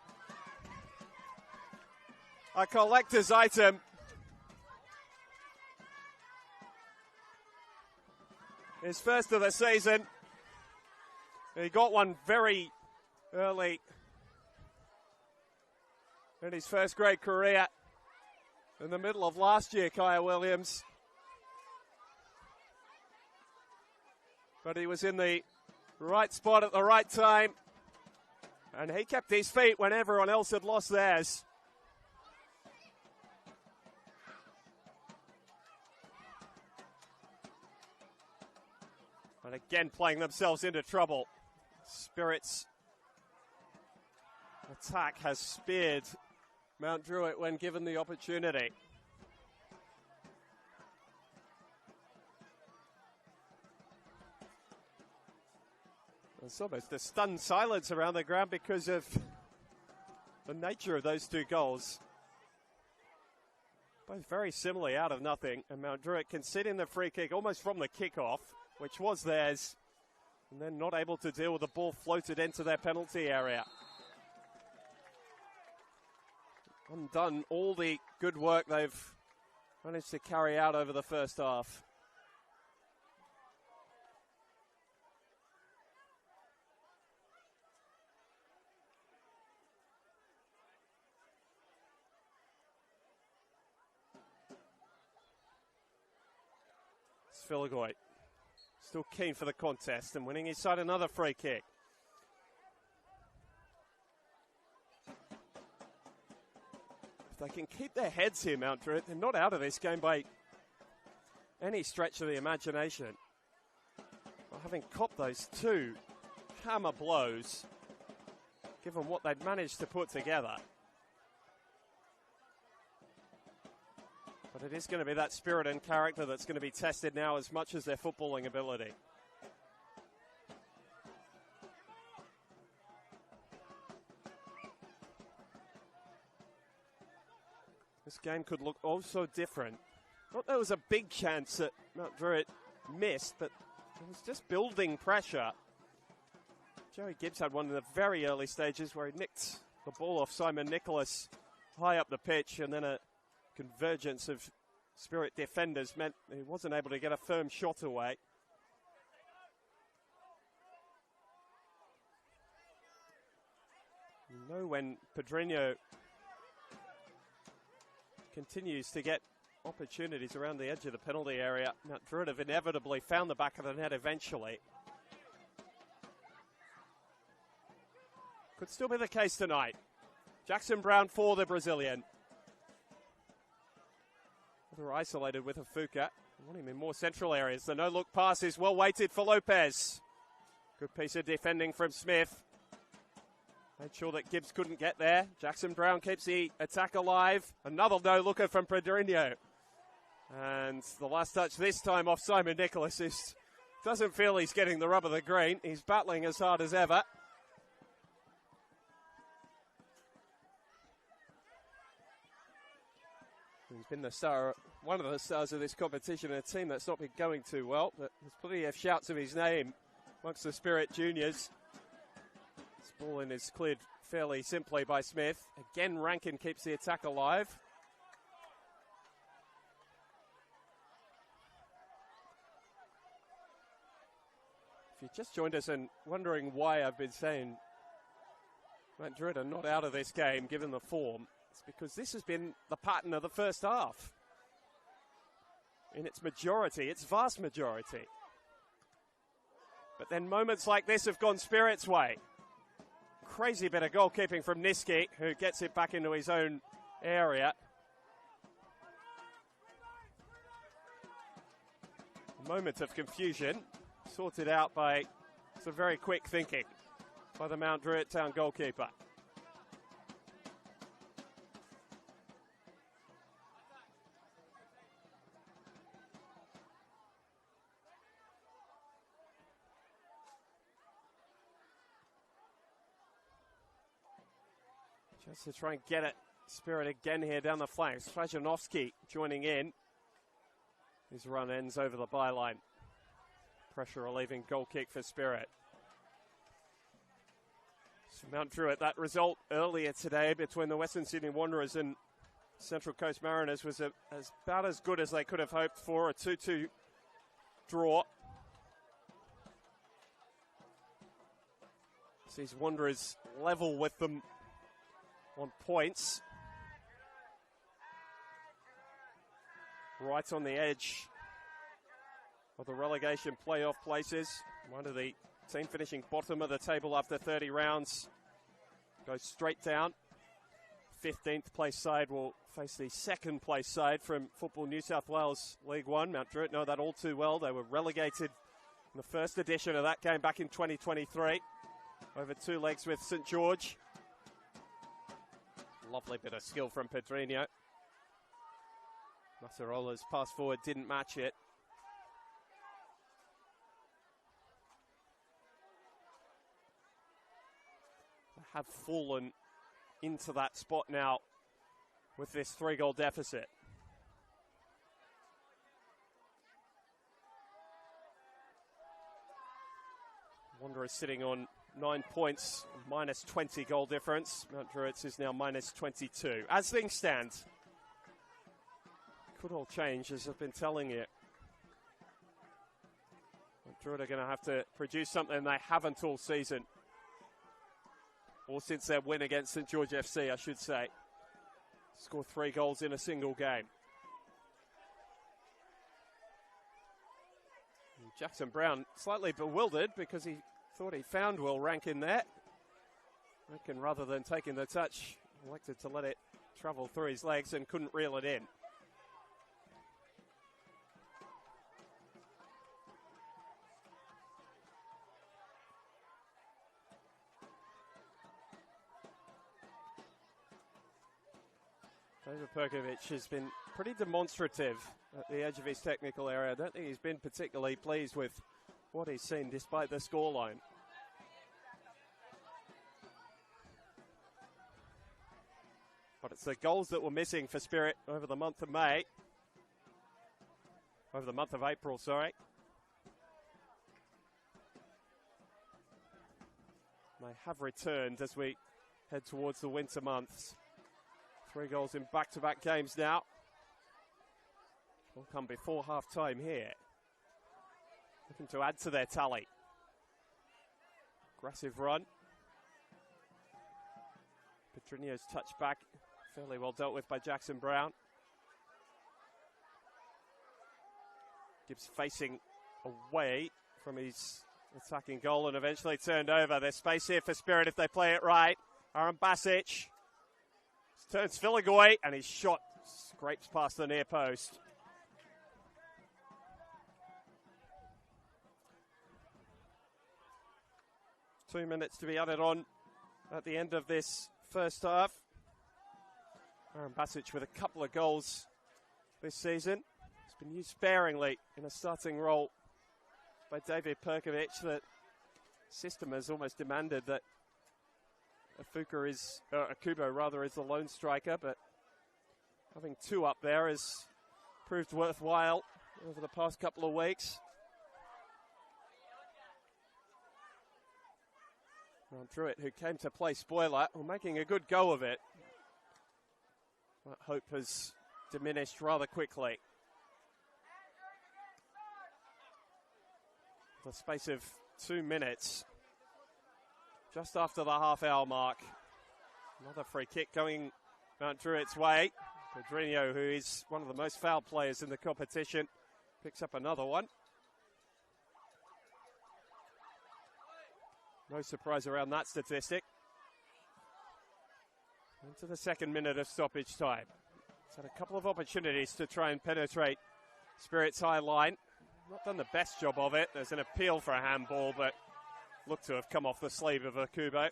a collector's item. His first of the season. He got one very early in his first grade career in the middle of last year, Kaya Williams. But he was in the right spot at the right time. And he kept his feet when everyone else had lost theirs. And again playing themselves into trouble. Spirit's attack has speared Mount Druitt when given the opportunity. There's almost a stunned silence around the ground because of the nature of those two goals. Both very similarly out of nothing, and Mount Druitt conceding the free kick almost from the kickoff, which was theirs, and then not able to deal with the ball floated into their penalty area. Undone all the good work they've managed to carry out over the first half. Filagoy still keen for the contest and winning his side another free kick. If they can keep their heads here, Mount Druitt, they're not out of this game by any stretch of the imagination. Well, having copped those two hammer blows, given what they'd managed to put together. But it is going to be that spirit and character that's going to be tested now as much as their footballing ability. This game could look also different. Not there was a big chance that Mount Druitt missed, but it was just building pressure. Joey Gibbs had one in the very early stages where he nicked the ball off Simon Nicholas high up the pitch, and then a convergence of Spirit defenders meant he wasn't able to get a firm shot away. You know, when Pedrinho continues to get opportunities around the edge of the penalty area, Mount Druitt have inevitably found the back of the net eventually. Could still be the case tonight. Jackson Brown for the Brazilian. They're isolated with Afuka. I want him in more central areas. The no-look pass is well weighted for Lopez. Good piece of defending from Smith. Made sure that Gibbs couldn't get there. Jackson Brown keeps the attack alive. Another no-looker from Pedrinho. And the last touch this time off Simon Nicholas doesn't feel he's getting the rub of the green. He's battling as hard as ever. He's been the star, one of the stars of this competition, in a team that's not been going too well, but there's plenty of shouts of his name amongst the Spirit juniors. This ball in is cleared fairly simply by Smith. Again, Rankin keeps the attack alive. If you just joined us and wondering why I've been saying Mount Druitt are not out of this game given the form, it's because this has been the pattern of the first half. In its majority, its vast majority. But then moments like this have gone Spirit's way. Crazy bit of goalkeeping from Niski, who gets it back into his own area. A moment of confusion, sorted out by some very quick thinking by the Mount Druitt Town goalkeeper. Just to try and get it, Spirit again here down the flanks. Slajanovski joining in. His run ends over the byline. Pressure relieving goal kick for Spirit. So Mount Druitt, that result earlier today between the Western Sydney Wanderers and Central Coast Mariners was about as good as they could have hoped for, a 2-2 draw. Sees Wanderers level with them on points. Right on the edge of the relegation playoff places. One of the team finishing bottom of the table after 30 rounds goes straight down. 15th place side will face the second place side from Football New South Wales League One. Mount Druitt know that all too well. They were relegated in the first edition of that game back in 2023. Over 2 legs with St George. Lovely bit of skill from Pedrinho. Masarola's pass forward didn't match it. They have fallen into that spot now with this 3-goal deficit. Wanderers sitting on 9 points, minus 20 goal difference. Mount Druitt's is now minus 22. As things stand, could all change, as I've been telling you. Mount Druitt are going to have to produce something they haven't all season. Or since their win against St George FC, I should say. Score 3 goals in a single game. And Jackson Brown slightly bewildered because he thought he found Will Rankin there. Rankin, rather than taking the touch, elected to let it travel through his legs and couldn't reel it in. David Perkovic has been pretty demonstrative at the edge of his technical area. I don't think he's been particularly pleased with what he's seen despite the scoreline. But it's the goals that were missing for Spirit over the month of April, sorry. They have returned as we head towards the winter months. 3 goals in back-to-back games now. Will come before half-time here. Looking to add to their tally. Aggressive run. Pedrinho's touch back, fairly well dealt with by Jackson Brown. Gibbs facing away from his attacking goal and eventually turned over. There's space here for Spirit if they play it right. Aaron Basic turns Filigoi and his shot scrapes past the near post. Two minutes to be added on at the end of this first half. Aaron Basic with a couple of goals this season. He's been used sparingly in a starting role by David Perkovic. That system has almost demanded that Akubo is the lone striker, but having 2 up there has proved worthwhile over the past couple of weeks. Mount Druitt, who came to play spoiler, were making a good go of it. That hope has diminished rather quickly. The space of 2 minutes, just after the half-hour mark. Another free kick going Mount Druitt's way. Pedrinho, who is one of the most fouled players in the competition, picks up another one. No surprise around that statistic. Into the second minute of stoppage time. It's had a couple of opportunities to try and penetrate Spirit's high line. Not done the best job of it. There's an appeal for a handball, but looked to have come off the sleeve of Akubo.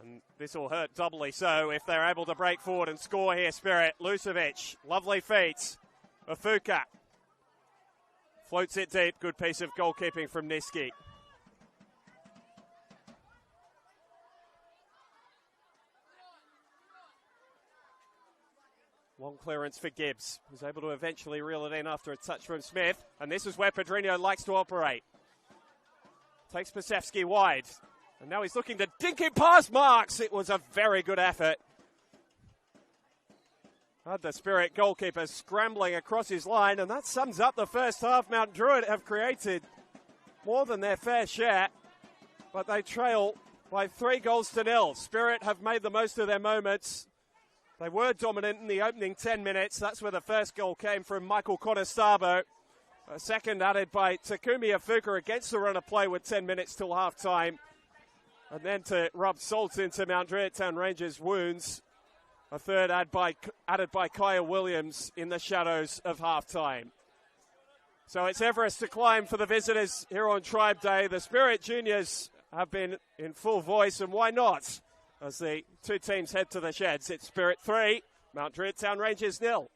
And this will hurt doubly so if they're able to break forward and score here, Spirit. Lucevic, lovely feet. Afuka floats it deep. Good piece of goalkeeping from Niski. Long clearance for Gibbs, who's able to eventually reel it in after a touch from Smith. And this is where Pedrinho likes to operate. Takes Pasewski wide. And now he's looking to dink it past Marks. It was a very good effort. Had the Spirit goalkeeper scrambling across his line. And that sums up the first half. Mount Druitt have created more than their fair share but they trail by 3-0. Spirit have made the most of their moments. They were dominant in the opening 10 minutes. That's where the first goal came from Michael Conestabro. A second added by Takumi Afuka against the run of play with 10 minutes till half-time. And then to rub salt into Mount Druitt Town Rangers' wounds, a third added by Kaya Williams in the shadows of half-time. So it's Everest to climb for the visitors here on Tribe Day. The Spirit Juniors have been in full voice, and why not? As the two teams head to the sheds, it's Spirit 3, Mount Druitt Town Rangers 0.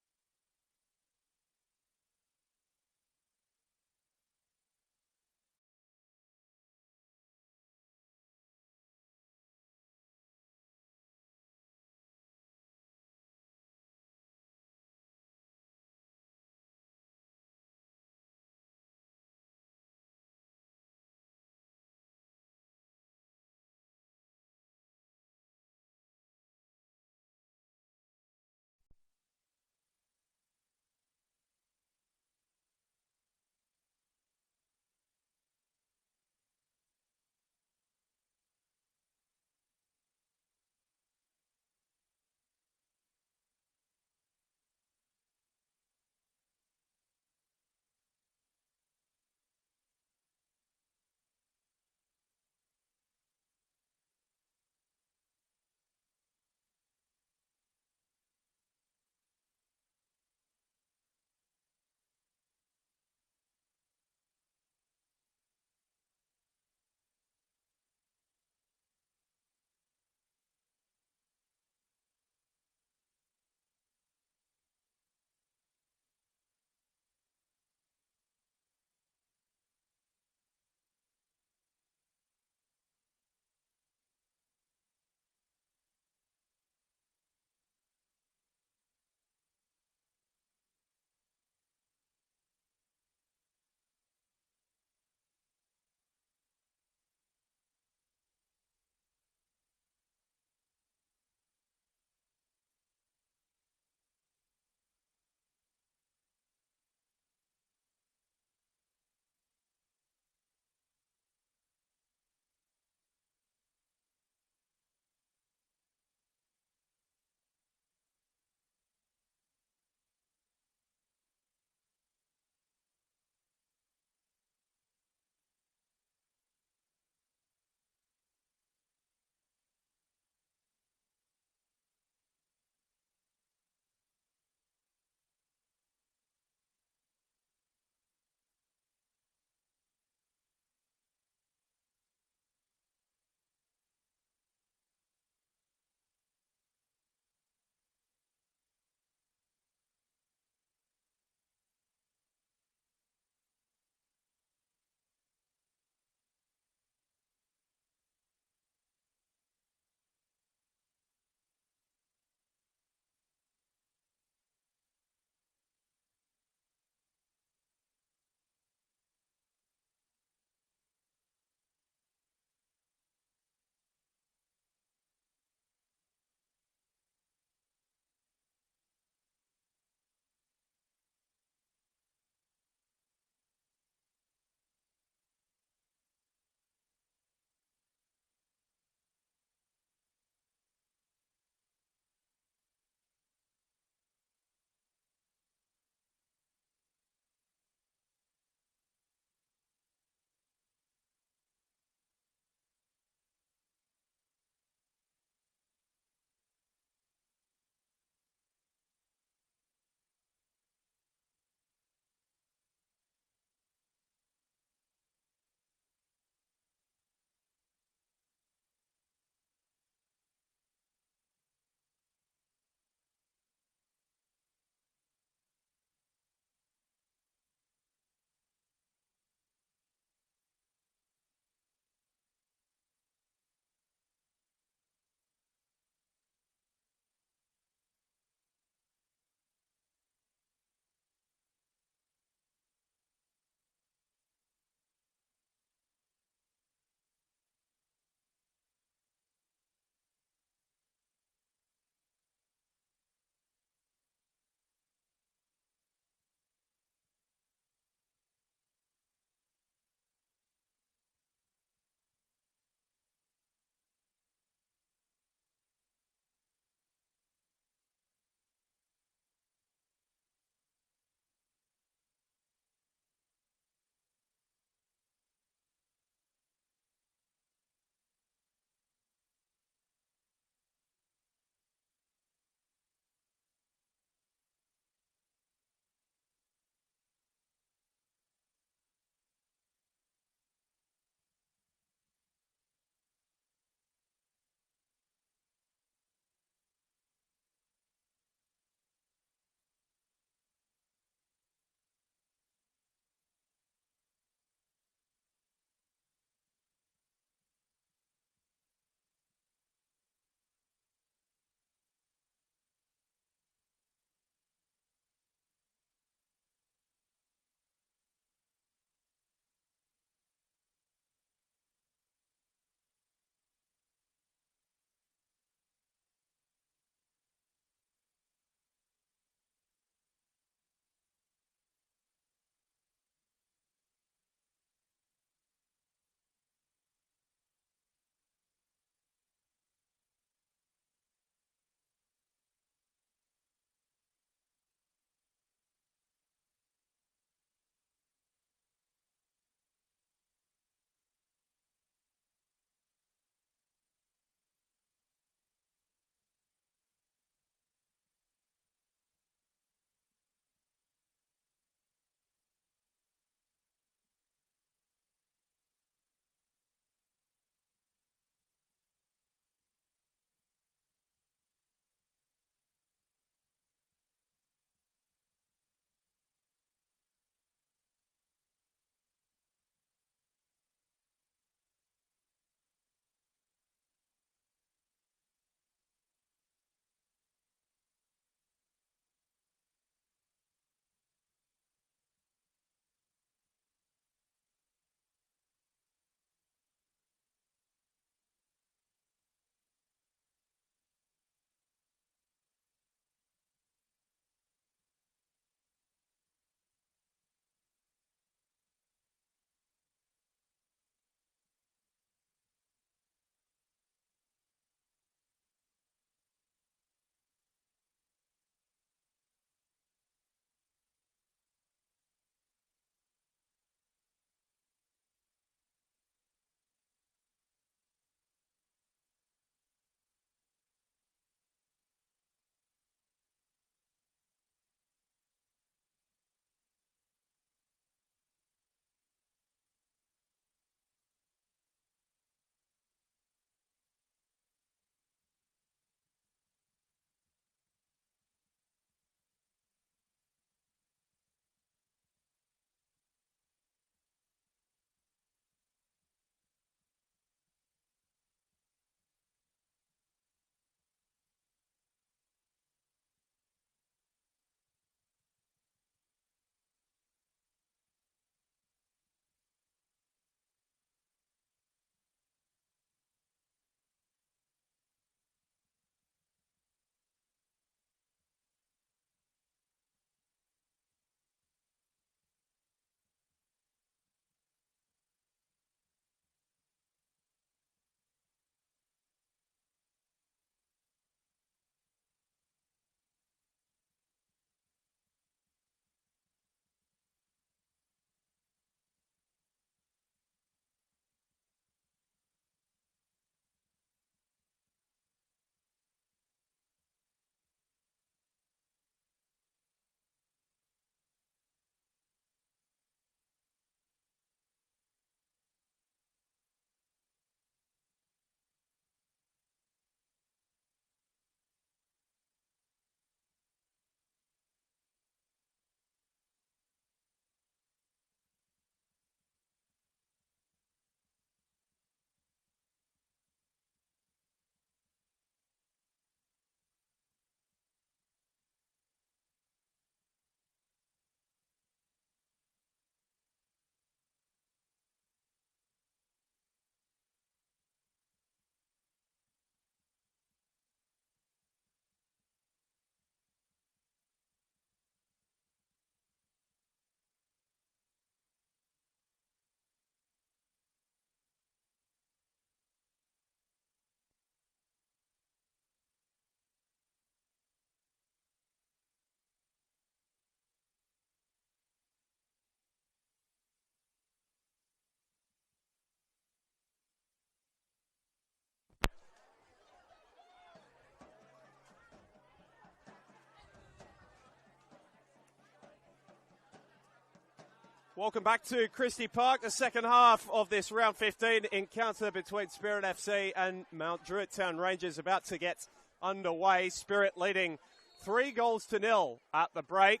Welcome back to Christie Park, the second half of this round 15 encounter between Spirit FC and Mount Druitt Town Rangers about to get underway. Spirit leading 3-0 at the break,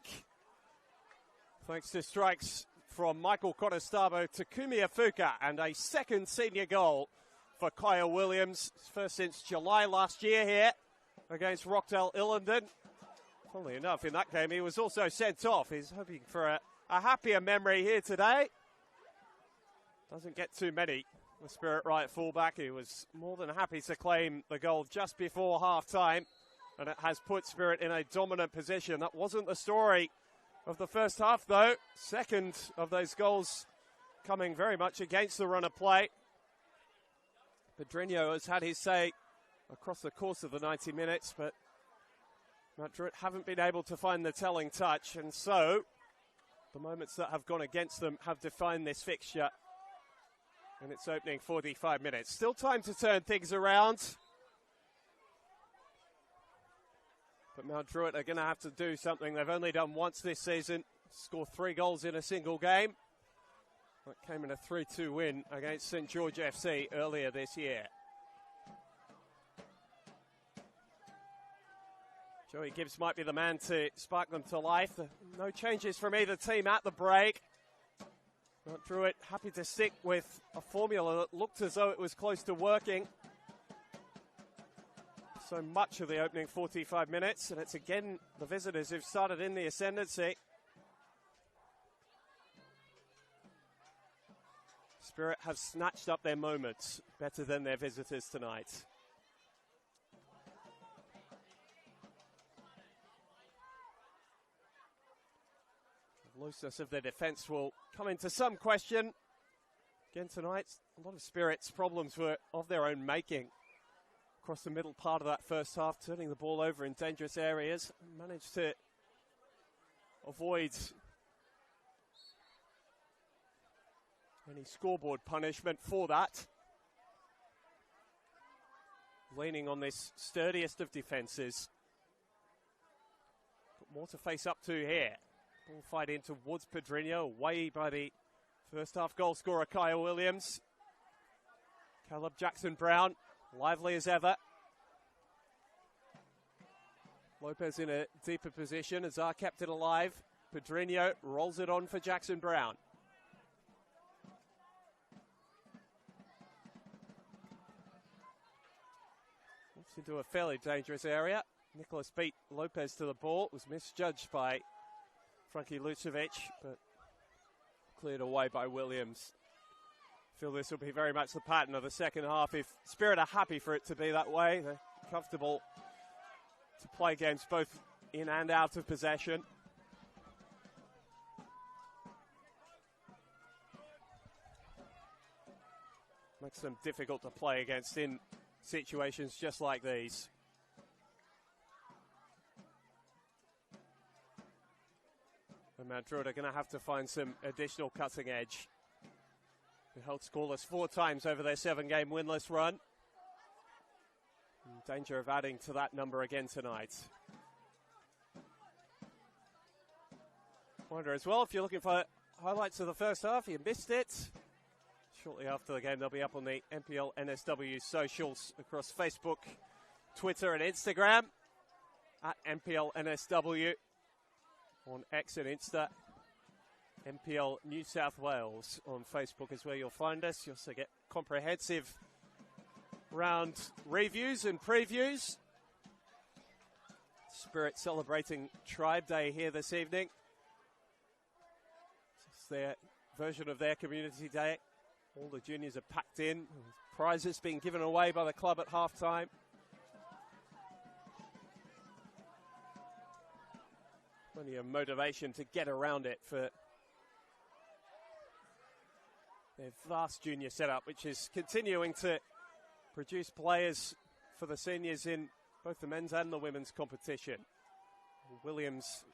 thanks to strikes from Michael Kotostabo, Takumi Afuka, and a second senior goal for Kyle Williams, first since July last year here against Rockdale Illingdon. Funnily enough, in that game he was also sent off. He's hoping for a happier memory here today. Doesn't get too many. The Spirit right fullback, who was more than happy to claim the goal just before half-time, and it has put Spirit in a dominant position. That wasn't the story of the first half, though. Second of those goals coming very much against the run of play. Pedrinho has had his say across the course of the 90 minutes, but Mount Druitt haven't been able to find the telling touch, and so the moments that have gone against them have defined this fixture in its opening 45 minutes. Still time to turn things around, but Mount Druitt are going to have to do something they've only done once this season, score 3 goals in a single game. That came in a 3-2 win against St George FC earlier this year. Joey Gibbs might be the man to spark them to life. No changes from either team at the break. Mount Druitt happy to stick with a formula that looked as though it was close to working so much of the opening 45 minutes, and it's again the visitors who've started in the ascendancy. Spirit have snatched up their moments better than their visitors tonight. The looseness of their defence will come into some question. Again tonight, a lot of Spirit's problems were of their own making. Across the middle part of that first half, turning the ball over in dangerous areas, managed to avoid any scoreboard punishment for that. Leaning on this sturdiest of defences. Got more to face up to here. Ball fight in towards Pedrinho, away by the first half goal scorer Kyle Williams. Caleb Jackson-Brown, lively as ever. Lopez in a deeper position, Azar kept it alive. Pedrinho rolls it on for Jackson-Brown. Into a fairly dangerous area. Nicholas beat Lopez to the ball. It was misjudged by Frankie Lucevic, but cleared away by Williams. I feel this will be very much the pattern of the second half. If Spirit are happy for it to be that way, they're comfortable to play games both in and out of possession. Makes them difficult to play against in situations just like these. And Mount Druitt are going to have to find some additional cutting edge. They held scoreless 4 times over their 7-game winless run. In danger of adding to that number again tonight. Wonder as well, if you're looking for highlights of the first half, you missed it. Shortly after the game, they'll be up on the NPL NSW socials across Facebook, Twitter and Instagram at NPL NSW. On X and Insta, NPL New South Wales on Facebook is where you'll find us. You also get comprehensive round reviews and previews. Spirit celebrating Tribe Day here this evening. It's their version of their community day. All the juniors are packed in. Prizes being given away by the club at half-time. Plenty of motivation to get around it for their vast junior setup, which is continuing to produce players for the seniors in both the men's and the women's competition. Williams,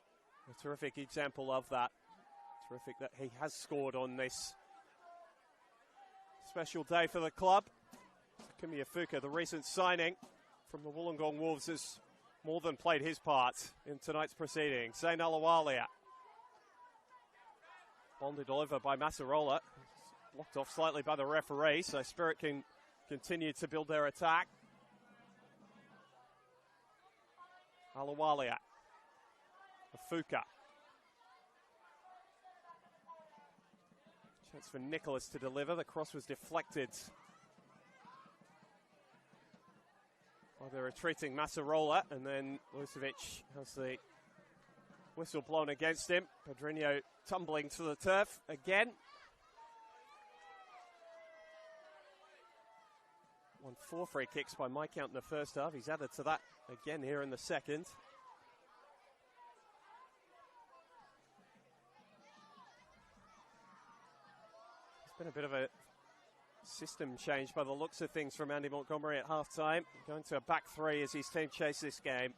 a terrific example of that. Terrific that he has scored on this special day for the club. Takumi Afuka, the recent signing from the Wollongong Wolves, has more than played his part in tonight's proceedings. Zayn Alawalia. bonded over by Massarola. Blocked off slightly by the referee, so Spirit can continue to build their attack. Alawalia. Afuka. Chance for Nicholas to deliver. The cross was deflected by the retreating Massarola, and then Lucevic has the whistle blown against him. Pedrinho tumbling to the turf again. 4 free kicks by my count in the first half. He's added to that again here in the second. It's been a bit of a system change by the looks of things from Andy Montgomery at half-time. Going to a back 3 as his team chase this game.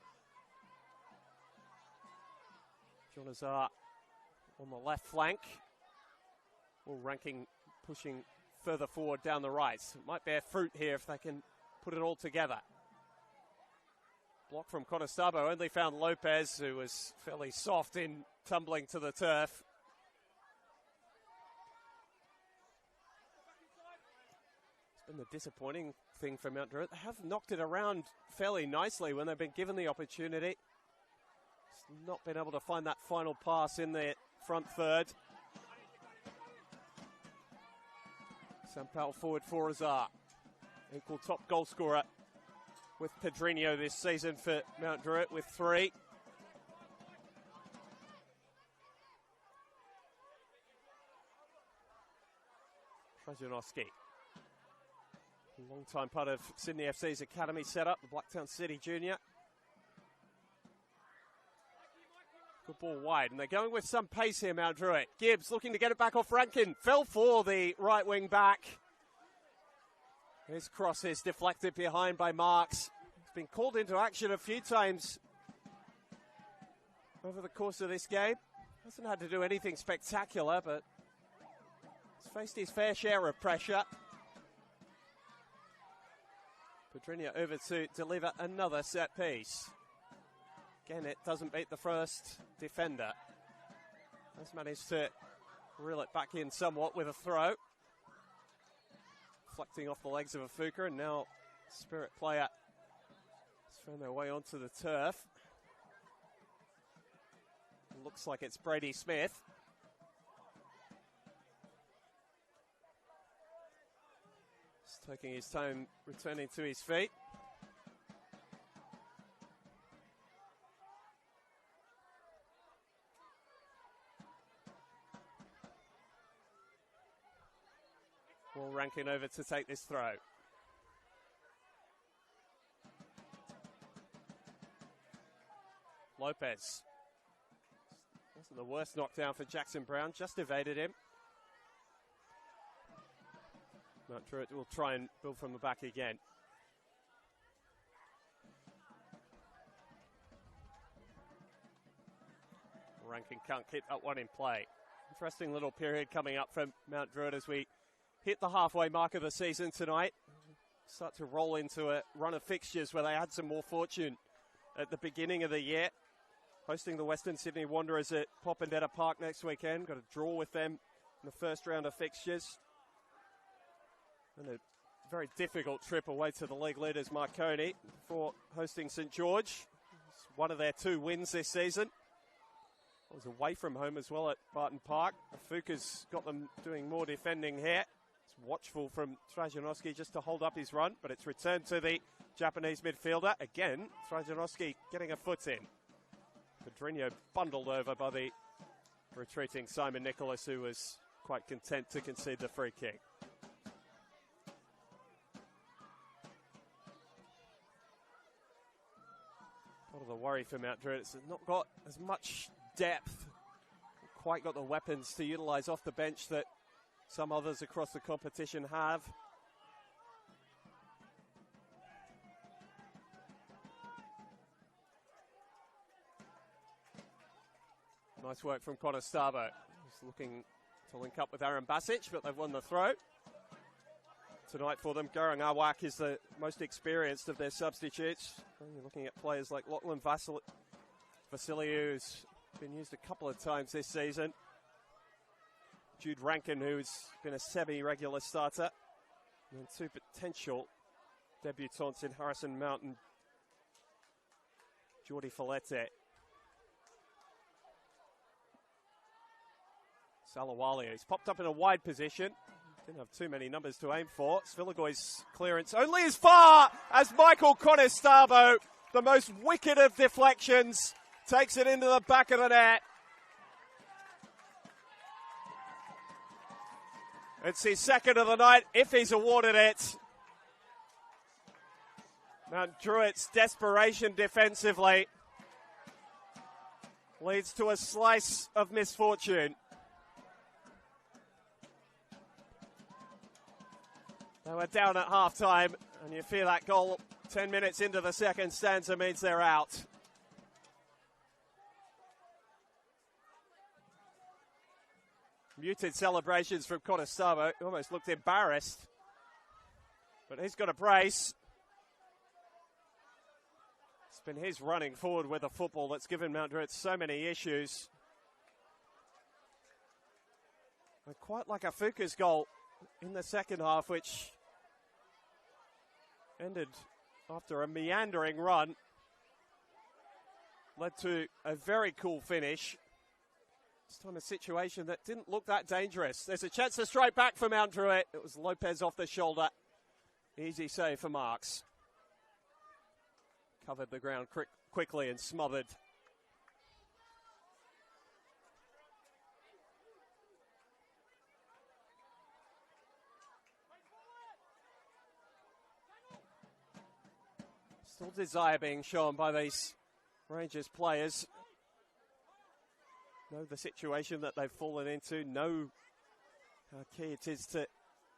John Azar on the left flank. All ranking pushing further forward down the right. It might bear fruit here if they can put it all together. Block from Contestabo only found Lopez, who was fairly soft in tumbling to the turf. It's been the disappointing thing for Mount Druitt. They have knocked it around fairly nicely when they've been given the opportunity. Just not been able to find that final pass in the front third. Sampal forward for Azar. Equal top goal scorer with Pedrinho this season for Mount Druitt with 3. Trajanowski. Long time part of Sydney FC's academy setup, the Blacktown City Junior. Good ball wide, and they're going with some pace here, Mount Druitt. Gibbs looking to get it back off Rankin. Fell for the right wing back. His cross is deflected behind by Marks. He's been called into action a few times over the course of this game. Hasn't had to do anything spectacular, but he's faced his fair share of pressure. Pedrinho over to deliver another set piece. Again, it doesn't beat the first defender. Has managed to reel it back in somewhat with a throw. Reflecting off the legs of Afuka, and now Spirit player has found their way onto the turf. Looks like it's Brady Smith. Just taking his time, returning to his feet. Ball Rankin over to take this throw. Lopez. Wasn't the worst knockdown for Jackson Brown, just evaded him. Mount Druitt will try and build from the back again. Rankin can't keep that one in play. Interesting little period coming up from Mount Druitt as we hit the halfway mark of the season tonight. Start to roll into a run of fixtures where they had some more fortune at the beginning of the year. Hosting the Western Sydney Wanderers at Popondetta Park next weekend. Got a draw with them in the first round of fixtures. And a very difficult trip away to the league leaders Marconi before hosting St George. It's one of their 2 wins this season. It was away from home as well at Barton Park. Afuka's got them doing more defending here. It's watchful from Trajanowski just to hold up his run, but it's returned to the Japanese midfielder. Again, Trajanowski getting a foot in. Pedrinho bundled over by the retreating Simon Nicholas, who was quite content to concede the free kick. Part of the worry for Mount Druitt is it's not got as much depth, quite got the weapons to utilise off the bench that some others across the competition have. Nice work from Contestabo. He's looking to link up with Aaron Basic, but they've won the throw. Tonight for them, Garang Awak is the most experienced of their substitutes. You're looking at players like Lachlan Vasiliou, who's been used a couple of times this season. Jude Rankin, who's been a semi-regular starter, and two potential debutants in Harrison Mount and Jordi Follette. Salawali, who's popped up in a wide position. Didn't have too many numbers to aim for. Svilagoy's clearance only as far as Michael Conestabo, the most wicked of deflections, takes it into the back of the net. It's his second of the night, if he's awarded it. Mount Druitt's desperation defensively leads to a slice of misfortune. They were down at half-time, and you fear that goal 10 minutes into the second stanza means they're out. Muted celebrations from Conestabo. He almost looked embarrassed. But he's got a brace. It's been his running forward with the football that's given Mount Druitt so many issues. And quite like a Fuka's goal in the second half, which ended after a meandering run, led to a very cool finish. This time a situation that didn't look that dangerous. There's a chance to strike back for Mount Druitt. It was Lopez off the shoulder. Easy save for Marks. Covered the ground quickly and smothered. Still desire being shown by these Rangers players. Know the situation that they've fallen into, know how key it is to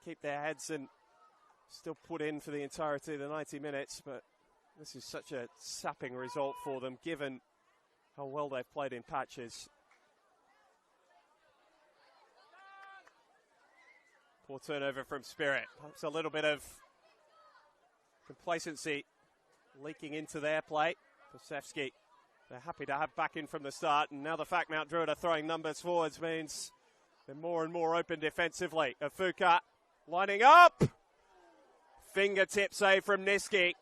keep their heads and still put in for the entirety of the 90 minutes, but this is such a sapping result for them given how well they've played in patches. Poor turnover from Spirit. Perhaps a little bit of complacency leaking into their play. Posevsky, they're happy to have back in from the start, and now the fact Mount Druitt are throwing numbers forwards means they're more and more open defensively. Afuka lining up. Fingertip save from Niski.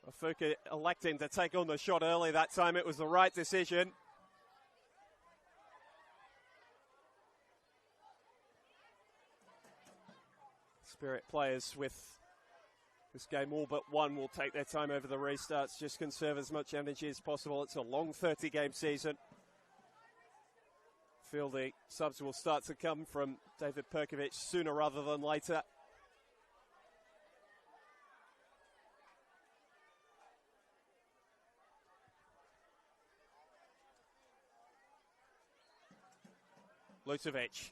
Afuka electing to take on the shot early that time. It was the right decision. Spirit players with this game all but one will take their time over the restarts, just conserve as much energy as possible. It's a long 30-game season. Feel the subs will start to come from David Perkovic sooner rather than later. Lutovic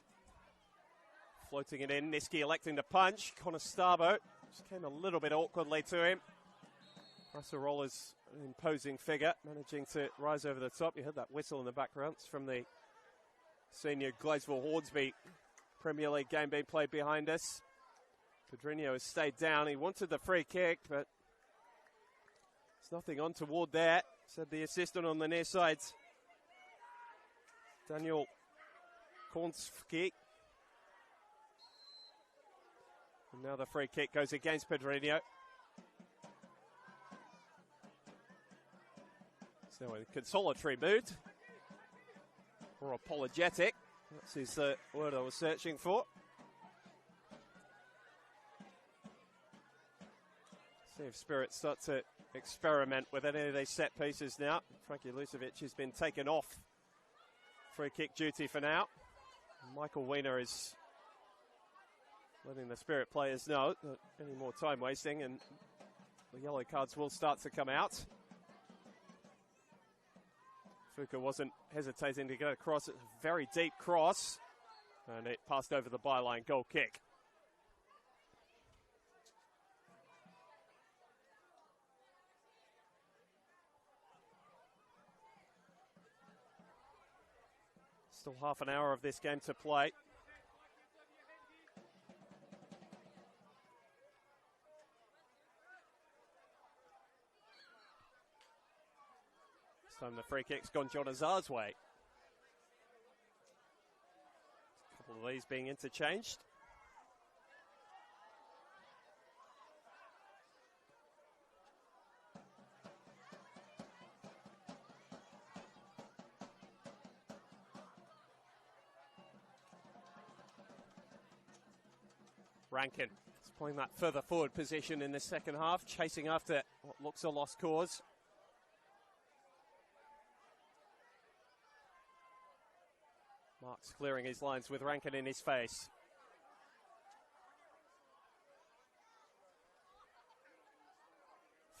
floating it in. Niski electing to punch. Conestabo just came a little bit awkwardly to him. Rasarola's an imposing figure, managing to rise over the top. You heard that whistle in the background. It's from the senior Gladesville Hornsby Premier League game being played behind us. Pedrinho has stayed down. He wanted the free kick, but there's nothing on toward there, said the assistant on the near side, Daniel Kornski. And now the free kick goes against Pedrinho. So in consolatory mood, or apologetic, that's his word I was searching for. See if Spirit start to experiment with any of these set pieces now. Frankie Lutovic has been taken off free kick duty for now. Michael Wiener is letting the Spirit players know that any more time wasting and the yellow cards will start to come out. Fuka wasn't hesitating to go across. It's a very deep cross, and it passed over the byline. Goal kick. Still half an hour of this game to play. This time the free kick's gone John Azar's way. A couple of these being interchanged. Rankin is playing that further forward position in the second half, chasing after what looks a lost cause. Mark's clearing his lines with Rankin in his face.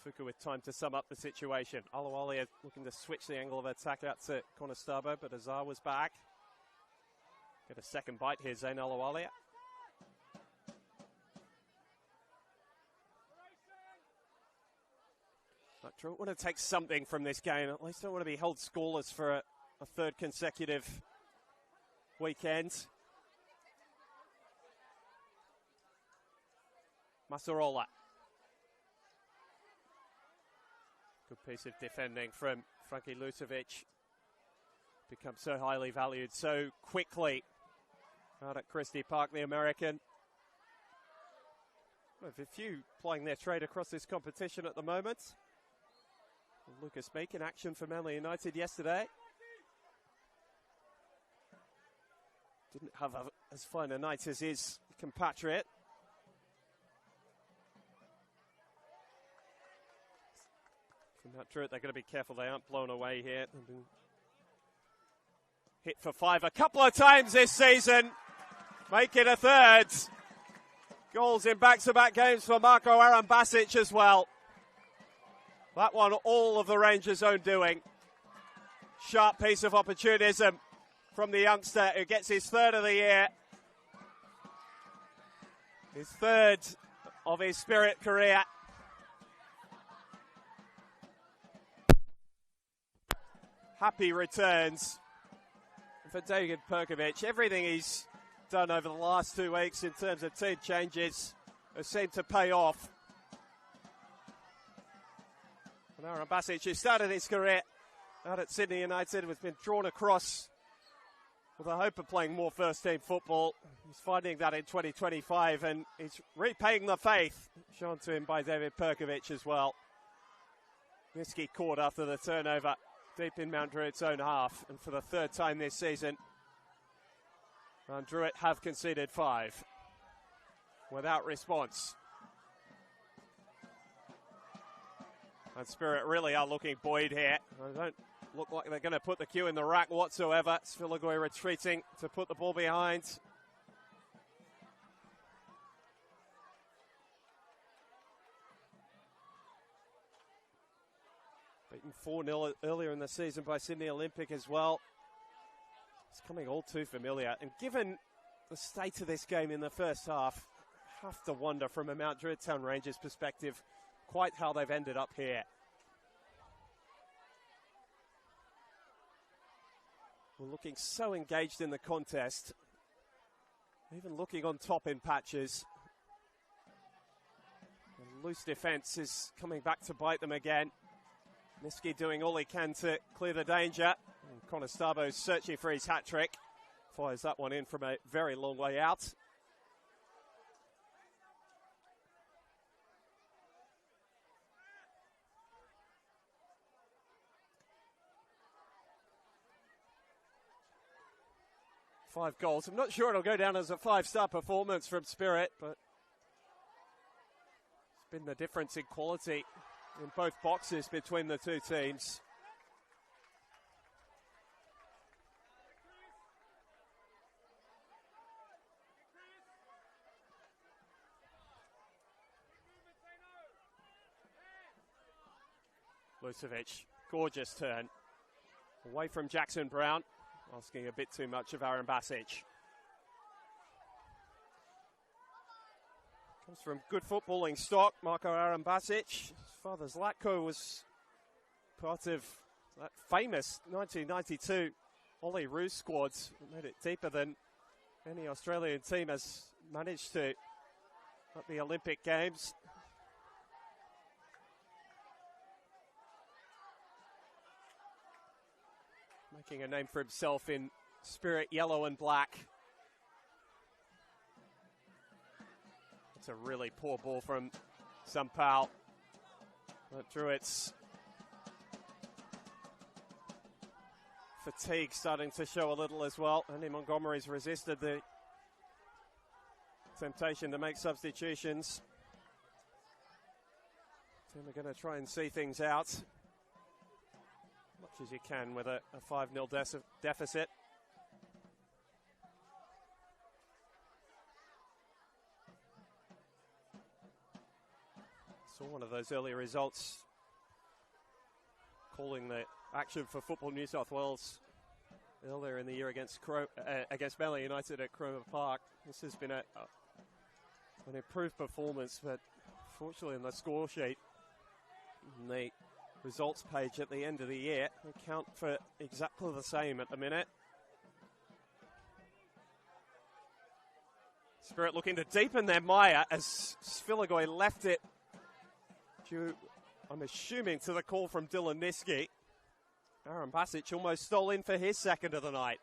Fuku with time to sum up the situation. Alawali looking to switch the angle of attack out to Konostabo, but Azar was back. Get a second bite here, Zain Alawali. Druitt want to take something from this game. At least don't want to be held scoreless for a third consecutive weekend. Masarola. Good piece of defending from Frankie Lutovic. Becomes so highly valued so quickly out at Christie Park, the American. Well, a few playing their trade across this competition at the moment. Lucas Meek in action for Manly United yesterday. Didn't have as fine a night as his compatriot. From that Druitt, they're going to be careful they aren't blown away here. Hit for 5 a couple of times this season. Make it a third. Goals in back-to-back games for Marco Arambasic as well. That one, all of the Rangers' own doing. Sharp piece of opportunism from the youngster who gets his third of the year. His third of his Spirit career. Happy returns for David Perkovic. Everything he's done over the last 2 weeks in terms of team changes has seemed to pay off. And Arambasic, who started his career out at Sydney United, has been drawn across with the hope of playing more first-team football. He's finding that in 2025, and he's repaying the faith shown to him by David Perkovic as well. Miski caught after the turnover deep in Mount Druitt's own half, and for the third time this season, Mount Druitt have conceded 5 without response. And Spirit really are looking buoyed here. They don't look like they're going to put the cue in the rack whatsoever. Svilagoi retreating to put the ball behind. Beaten 4-0 earlier in the season by Sydney Olympic as well. It's coming all too familiar. And given the state of this game in the first half, I have to wonder from a Mount Druitt Town Rangers perspective quite how they've ended up here. We're looking so engaged in the contest, even looking on top in patches. The loose defence is coming back to bite them again. Miski doing all he can to clear the danger. And Conestobo's searching for his hat-trick. Fires that one in from a very long way out. Five goals. I'm not sure it'll go down as a 5-star performance from Spirit, but it's been the difference in quality in both boxes between the two teams. Lutovic, gorgeous turn. Away from Jackson Brown. Asking a bit too much of Arambasic. Comes from good footballing stock, Marco Arambasic. His father Zlatko was part of that famous 1992 Ollie Roos squad. Made it deeper than any Australian team has managed to at the Olympic Games. making a name for himself in Spirit yellow and black. It's a really poor ball from Sampao. But Druitt's fatigue starting to show a little as well. Andy Montgomery's resisted the temptation to make substitutions. So we're going to try and see things out as much as you can with a 5-0 deficit. Saw one of those early results calling the action for Football New South Wales earlier in the year against Manly United at Cromer Park. This has been an improved performance, but fortunately in the score sheet, in the results page at the end of the year, they count for exactly the same at the minute. Spirit looking to deepen their mire as Svilagoy left it due, I'm assuming, to the call from Dylan Niski. Aaron Basic almost stole in for his second of the night.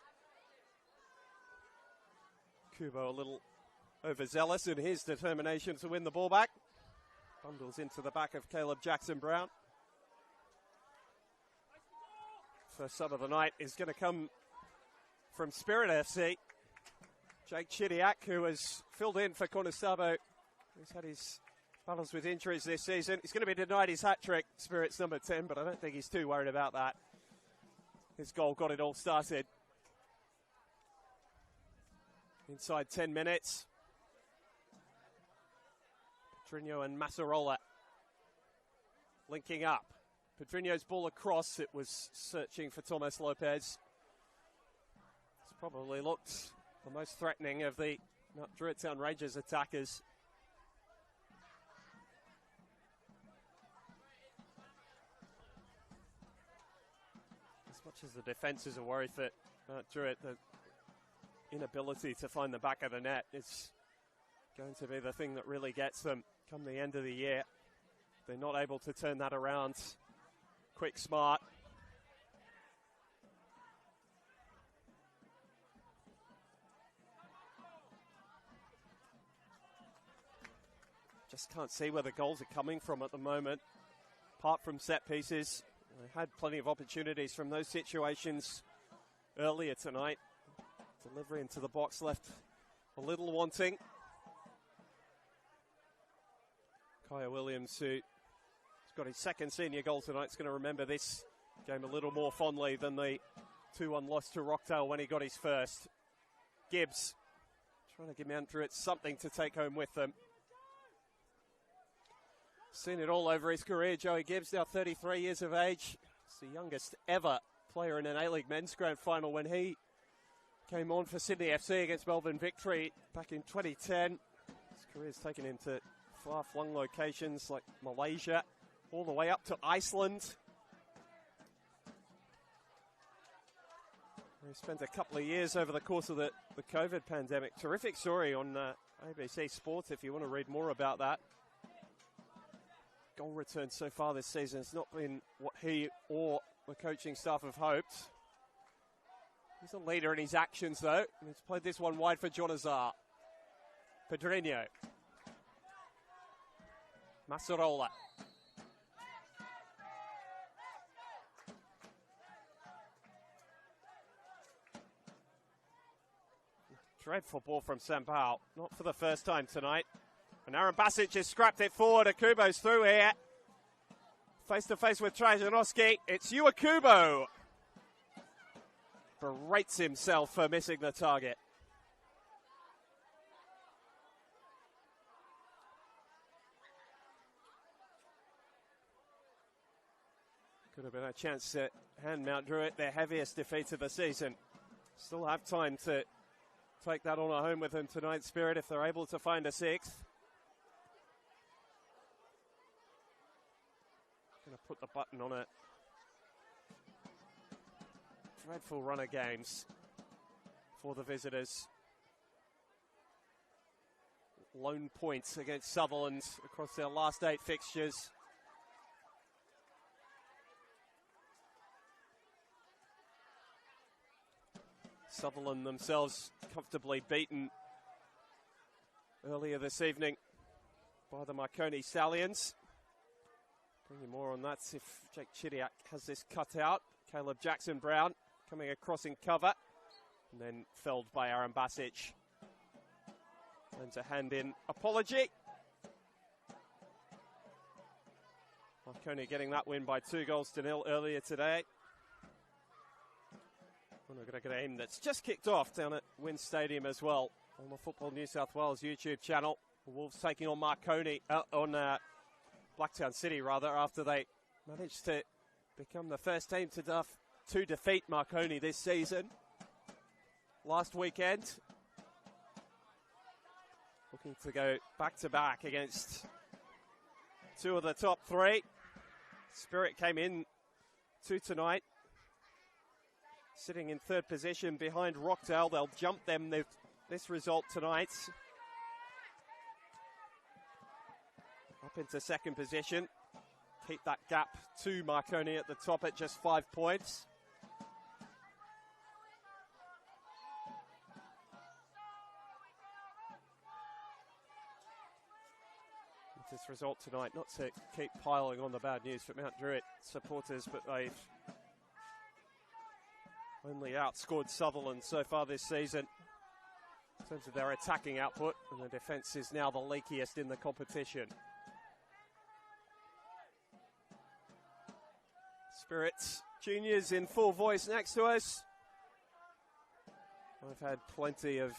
Kubo a little overzealous in his determination to win the ball back. Bundles into the back of Caleb Jackson-Brown. First sub of the night is going to come from Spirit FC. Jake Chidiak, who has filled in for Conestabo, who's had his battles with injuries this season. He's going to be denied his hat-trick, Spirit's number 10, but I don't think he's too worried about that. His goal got it all started. Inside 10 minutes. Pedrinho and Massarola linking up. Pedrinho's ball across. It was searching for Thomas Lopez. It's probably looked the most threatening of the Druitt Town Rangers attackers. As much as the defence is a worry for Druitt, the inability to find the back of the net is going to be the thing that really gets them come the end of the year. They're not able to turn that around quick, smart. Just can't see where the goals are coming from at the moment, apart from set pieces. They had plenty of opportunities from those situations earlier tonight. Delivery into the box left a little wanting. Kaya Williams, who's got his second senior goal tonight, is going to remember this game a little more fondly than the 2-1 loss to Rockdale when he got his first. Gibbs trying to give Mount Druitt something to take home with them. Seen it all over his career. Joey Gibbs, now 33 years of age. He's the youngest ever player in an A-League men's grand final when he came on for Sydney FC against Melbourne Victory back in 2010. His career's taken him to far-flung locations like Malaysia, all the way up to Iceland. He spent a couple of years over the course of the COVID pandemic. Terrific story on ABC Sports if you want to read more about that. Goal return so far this season has not been what he or the coaching staff have hoped. He's a leader in his actions, though. And he's played this one wide for John Azar. Pedrinho. Massarola. Dreadful ball from Sampao. Not for the first time tonight. And Aaron Basic has scrapped it forward. Akubo's through here. Face to face with Trajanowski. It's Akubo. Berates himself for missing the target. Could have been a chance to hand Mount Druitt their heaviest defeat of the season. Still have time to take that on at home with them tonight, Spirit, if they're able to find a sixth. Going to put the button on it. Dreadful run of games for the visitors. Lone points against Sutherland across their last 8 fixtures. Sutherland themselves comfortably beaten earlier this evening by the Marconi Stallions. Bring you more on that if Jake Chidiak has this cut out. Caleb Jackson-Brown coming across in cover and then felled by Aaron Basic. And to hand in apology. Marconi getting that win by 2-0 earlier today. And we've got a game that's just kicked off down at Wynn Stadium as well on the Football New South Wales YouTube channel. The Wolves taking on Blacktown City rather, after they managed to become the first team to defeat Marconi this season. Last weekend, looking to go back-to-back against two of the top three. Spirit came in to tonight, sitting in third position behind Rockdale. They'll jump them this result tonight up into second position. Keep that gap to Marconi at the top at just 5 points. This result tonight, not to keep piling on the bad news for Mount Druitt supporters, but they've only outscored Sutherland so far this season in terms of their attacking output, and the defence is now the leakiest in the competition. Spirits juniors in full voice next to us. I've had plenty of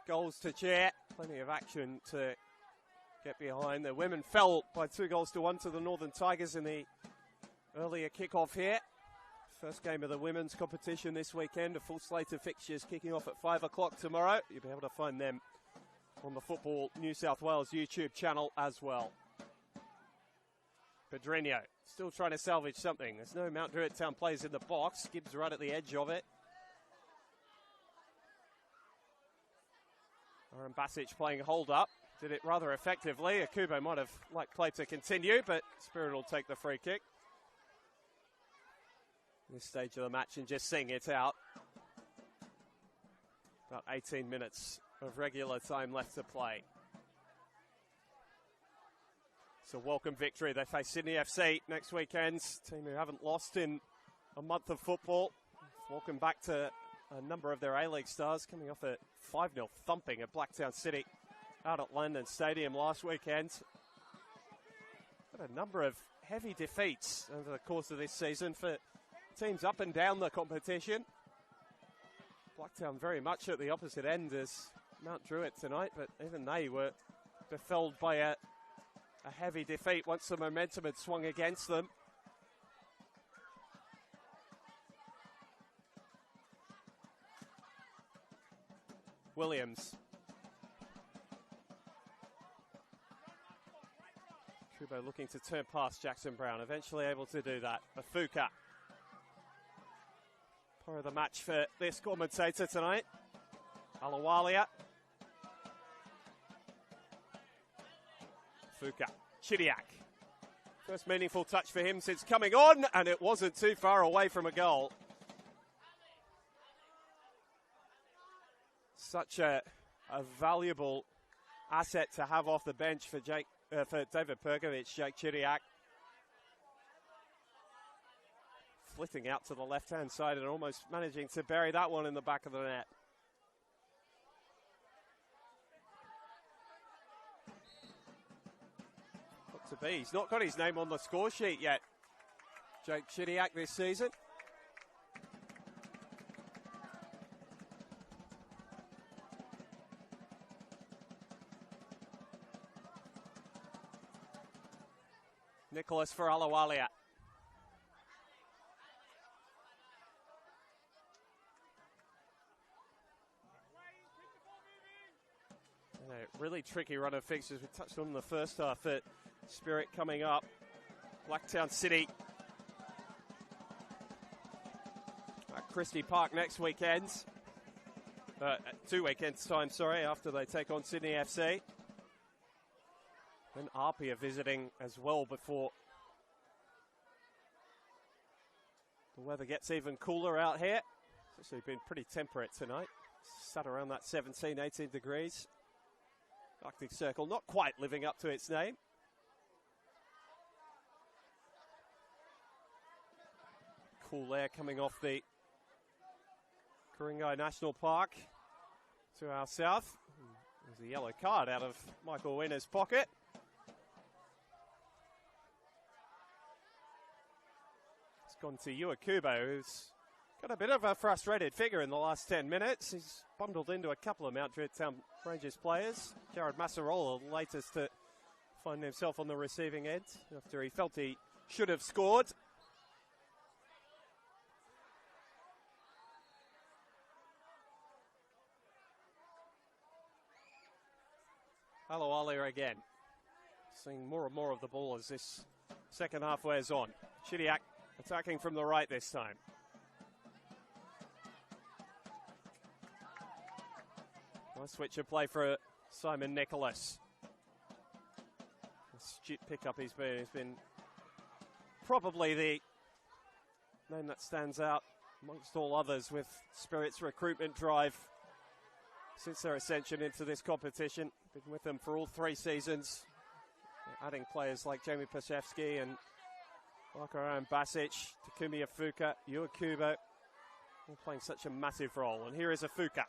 goals to cheer, plenty of action to get behind. The women fell by 2-1 to the Northern Tigers in the earlier kick-off here. First game of the women's competition this weekend. A full slate of fixtures kicking off at 5 o'clock tomorrow. You'll be able to find them on the Football New South Wales YouTube channel as well. Pedrinho still trying to salvage something. There's no Mount Druitt Town players in the box. Gibbs right at the edge of it. Aaron Basic playing hold up. Did it rather effectively. Akubo might have liked play to continue, but Spirit will take the free kick. This stage of the match and just seeing it out. About 18 minutes of regular time left to play. It's a welcome victory. They face Sydney FC next weekend. Team who haven't lost in a month of football. Welcome back to a number of their A-League stars, coming off a 5-0 thumping at Blacktown City out at London Stadium last weekend. Got a number of heavy defeats over the course of this season for teams up and down the competition. Blacktown very much at the opposite end as Mount Druitt tonight, but even they were befelled by a heavy defeat once the momentum had swung against them. Williams. Kubo looking to turn past Jackson-Brown, eventually able to do that. Mafuka. Part of the match for this commentator tonight. Alawalia. Fuka. Chidiak. First meaningful touch for him since coming on, and it wasn't too far away from a goal. Such a valuable asset to have off the bench for David Perkovic, Jake Chidiak. Flitting out to the left-hand side and almost managing to bury that one in the back of the net. Got to be. He's not got his name on the score sheet yet, Jake Chidiak, this season. Nicholas for Alawalia. A really tricky run of fixtures. We touched on in the first half. Spirit coming up. Blacktown City at Christie Park next weekend. 2 weekends time, sorry, after they take on Sydney FC. And Arpia visiting as well before the weather gets even cooler out here. It's actually been pretty temperate tonight. Sat around that 17, 18 degrees. Arctic Circle not quite living up to its name. Cool air coming off the Ku-ring-gai National Park to our south. There's a yellow card out of Michael Winner's pocket. It's gone to Iwakubo, who's got a bit of a frustrated figure in the last 10 minutes. He's bundled into a couple of Mount Druitt Town Rangers players. Jared Massarola, the latest to find himself on the receiving end after he felt he should have scored. Hello, Alia again. Seeing more and more of the ball as this second half wears on. Chidiac attacking from the right this time. Nice switch of play for Simon Nicholas. Astute pickup he's been probably the name that stands out amongst all others with Spirit's recruitment drive since their ascension into this competition. Been with them for all 3 seasons, adding players like Jamie Paszewski and Marko Basic, Takumi Afuka, Iwakubo, all playing such a massive role. And here is Afuka.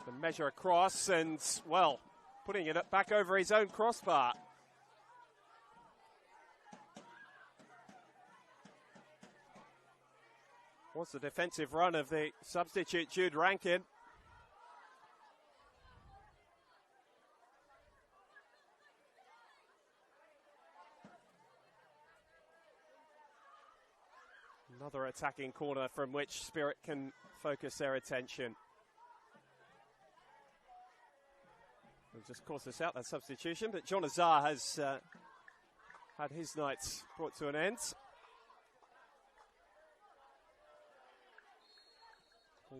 The measure across and, well, putting it back over his own crossbar. What's the defensive run of the substitute Jude Rankin? Another attacking corner from which Spirit can focus their attention. They'll just course us out, that substitution, but John Azar has had his night brought to an end.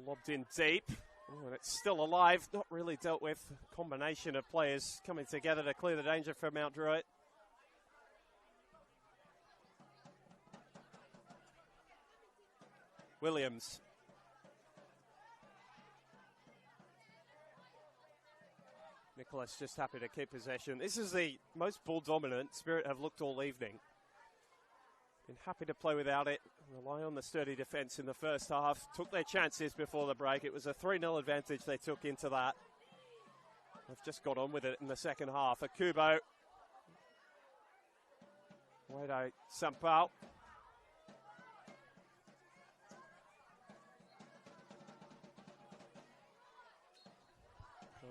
Lobbed in deep, and it's still alive, not really dealt with. A combination of players coming together to clear the danger for Mount Druitt. Williams. Nicholas just happy to keep possession. This is the most ball dominant Spirit have looked all evening. Been happy to play without it, rely on the sturdy defence in the first half. Took their chances before the break. It was a 3-0 advantage they took into that. They've just got on with it in the second half. Akubo. Wade Sampao.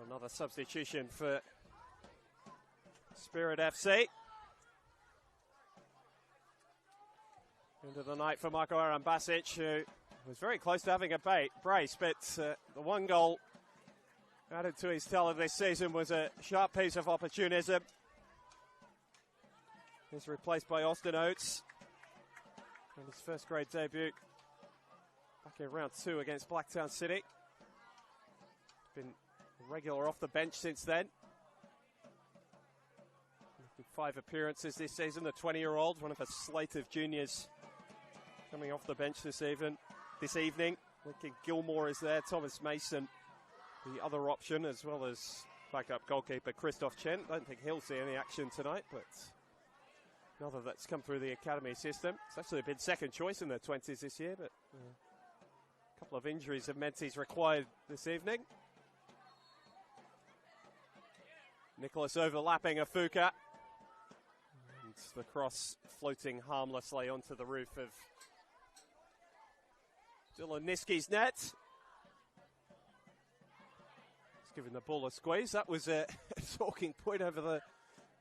Another substitution for Spirit FC. Into the night for Marko Basic, who was very close to having a brace, but the one goal added to his talent this season was a sharp piece of opportunism. He's replaced by Austin Oates in his first grade debut back in round 2 against Blacktown City. Been regular off the bench since then. 5 appearances this season, the 20-year-old, one of a slate of juniors coming off the bench this evening. Lincoln Gilmore is there, Thomas Mason, the other option, as well as backup goalkeeper Christoph Chen. Don't think he'll see any action tonight, but another that's come through the academy system. It's actually been second choice in the 20s this year, but a couple of injuries have meant he's required this evening. Nicholas overlapping Afuka. And the cross floating harmlessly onto the roof of Dylan Niski's net. He's given the ball a squeeze. That was a talking point over the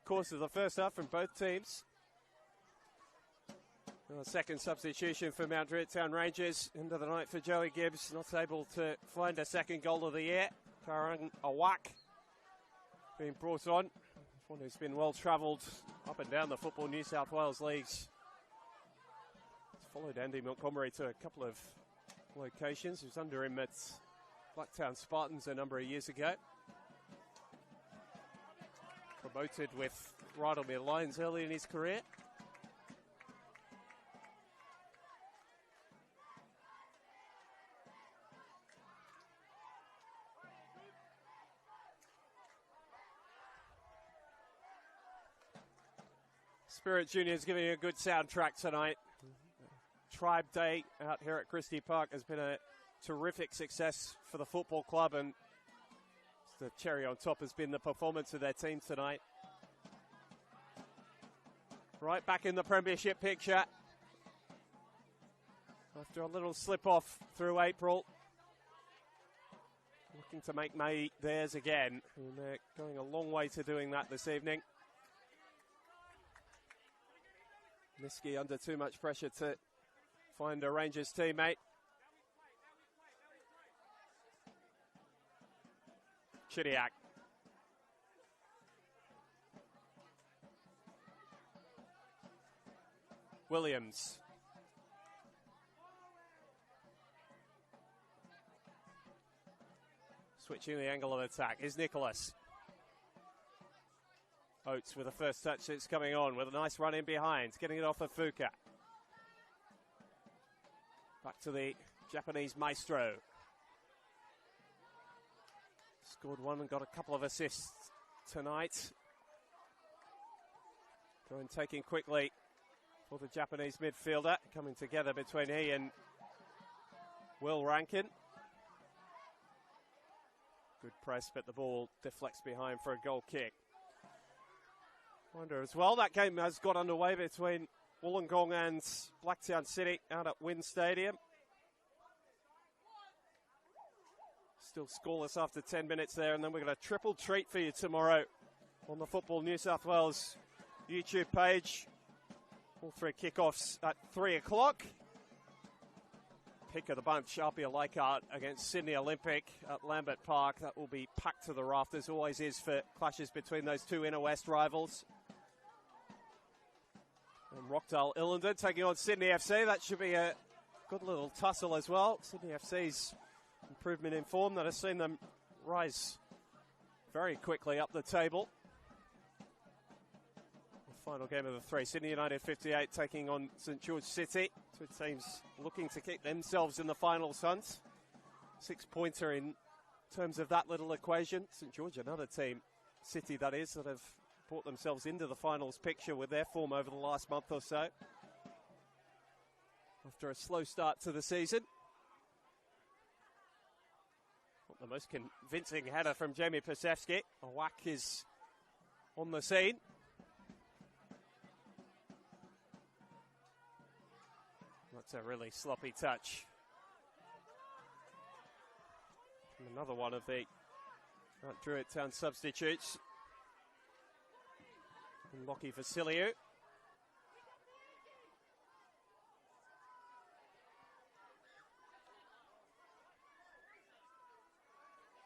course of the first half from both teams. And a second substitution for Mount Druitt Town Rangers. Into the night for Joey Gibbs. Not able to find a second goal of the year. Karang Awak being brought on. One who's been well travelled up and down the Football New South Wales leagues. He's followed Andy Montgomery to a couple of locations. He was under him at Blacktown Spartans a number of years ago. Promoted with Rydalmere Lions early in his career. Spirit Juniors giving a good soundtrack tonight. Tribe Day out here at Christie Park has been a terrific success for the football club, and the cherry on top has been the performance of their team tonight. Right back in the Premiership picture after a little slip off through April. Looking to make May theirs again, and they're going a long way to doing that this evening. Miski under too much pressure to find a Rangers teammate. Chidiac. Williams. Switching the angle of attack is Nicholas. Oates with the first touch that's coming on with a nice run in behind, getting it off of Fuka. Back to the Japanese maestro. Scored one and got a couple of assists tonight. Going taking quickly for the Japanese midfielder, coming together between he and Will Rankin. Good press, but the ball deflects behind for a goal kick. Wonder as well, that game has got underway between Wollongong and Blacktown City out at Wynn Stadium. Still scoreless after 10 minutes there, and then we've got a triple treat for you tomorrow on the Football New South Wales YouTube page. All three kickoffs at 3 o'clock. Pick of the bunch, Apia Leichhardt against Sydney Olympic at Lambert Park. That will be packed to the rafters, always is for clashes between those two NWS rivals. And Rockdale Illingdon taking on Sydney FC. That should be a good little tussle as well. Sydney FC's improvement in form that has seen them rise very quickly up the table. The final game of the three, Sydney United 58 taking on St George City. Two teams looking to keep themselves in the finals hunt. 6-pointer in terms of that little equation. St George, another team, City that is, that have brought themselves into the finals picture with their form over the last month or so. After a slow start to the season. Not the most convincing header from Jamie Pasewski. A whack is on the scene. That's a really sloppy touch. And another one of the Druitt Town substitutes. And Lockie Vasiliou.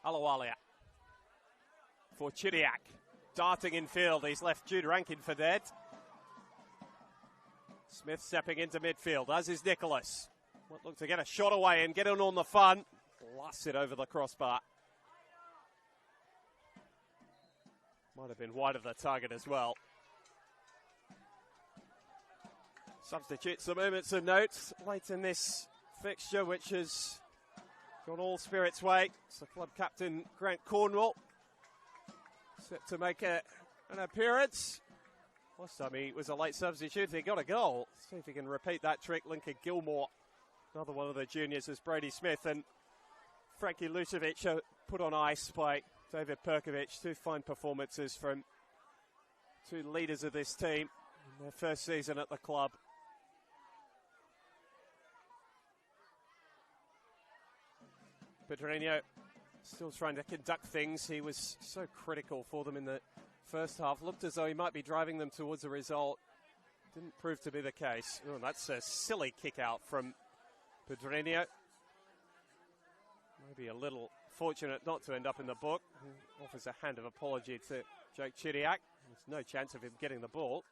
Alawalia for Chidiac. Darting in field. He's left Jude Rankin for dead. Smith stepping into midfield, as is Nicholas. Might look to get a shot away and get in on the fun. Blasts it over the crossbar. Might have been wide of the target as well. Substitutes, the moments of note late in this fixture, which has gone all Spirit's way. It's the club captain, Grant Cornwall, set to make an appearance. Last time he was a late substitute, he got a goal. See if he can repeat that trick. Lincoln Gilmore, another one of the juniors, is Brady Smith, and Frankie Lucevic are put on ice by David Perkovic. Two fine performances from two leaders of this team in their first season at the club. Pedrinho still trying to conduct things. He was so critical for them in the first half. Looked as though he might be driving them towards a result. Didn't prove to be the case. Oh, that's a silly kick out from Pedrinho. Maybe a little fortunate not to end up in the book. He offers a hand of apology to Jake Chidiac. There's no chance of him getting the ball.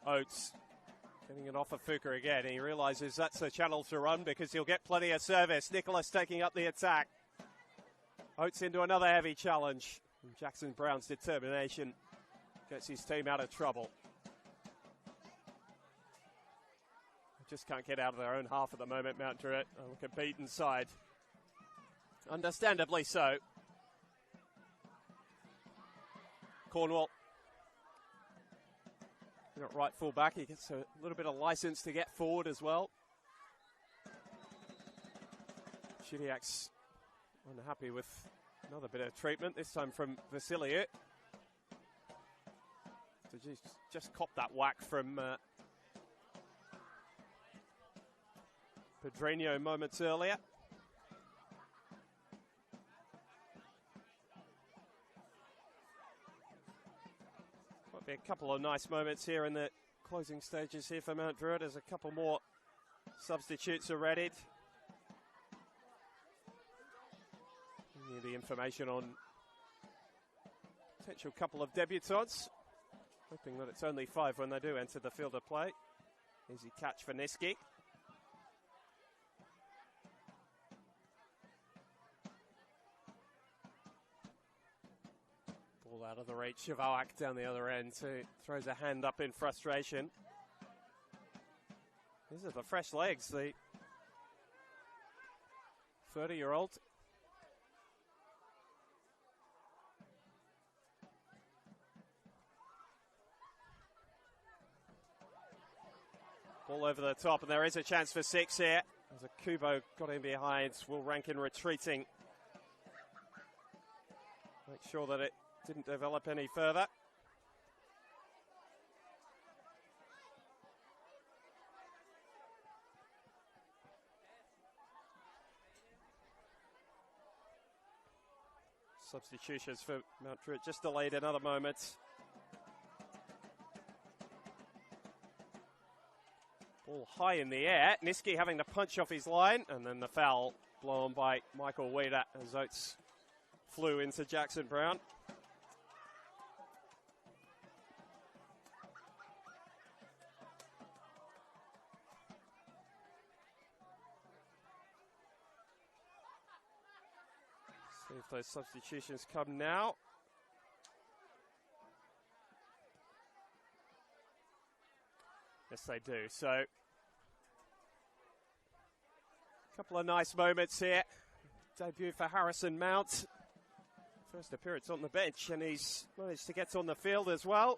Oates getting it off of Fuka again. He realises that's the channel to run because he'll get plenty of service. Nicholas taking up the attack. Oates into another heavy challenge. And Jackson Brown's determination gets his team out of trouble. Just can't get out of their own half at the moment, Mount Druitt. Look at beaten side. Understandably so. Cornwall. Got right full back. He gets a little bit of license to get forward as well. Chidiak's unhappy with another bit of treatment, this time from Vasiliou. So just copped that whack from Pedrinho moments earlier. Might be a couple of nice moments here in the closing stages here for Mount Druitt as a couple more substitutes are readied. Give you the information on potential couple of debutants. Hoping that it's only 5 when they do enter the field of play. Easy catch for Niski. Ball out of the reach of Oak down the other end, who throws a hand up in frustration. These are the fresh legs, the 30-year-old. Ball over the top, and there is a chance for 6 here. As a Kubo got in behind, Will Rankin retreating. Make sure that it didn't develop any further. Substitutions for Mount Druitt just delayed another moment. Ball high in the air. Niski having to punch off his line, and then the foul blown by Michael Weeder as Oates flew into Jackson Brown. See if those substitutions come now. Yes, they do. So, a couple of nice moments here. Debut for Harrison Mount. First appearance on the bench, and he's managed to get on the field as well.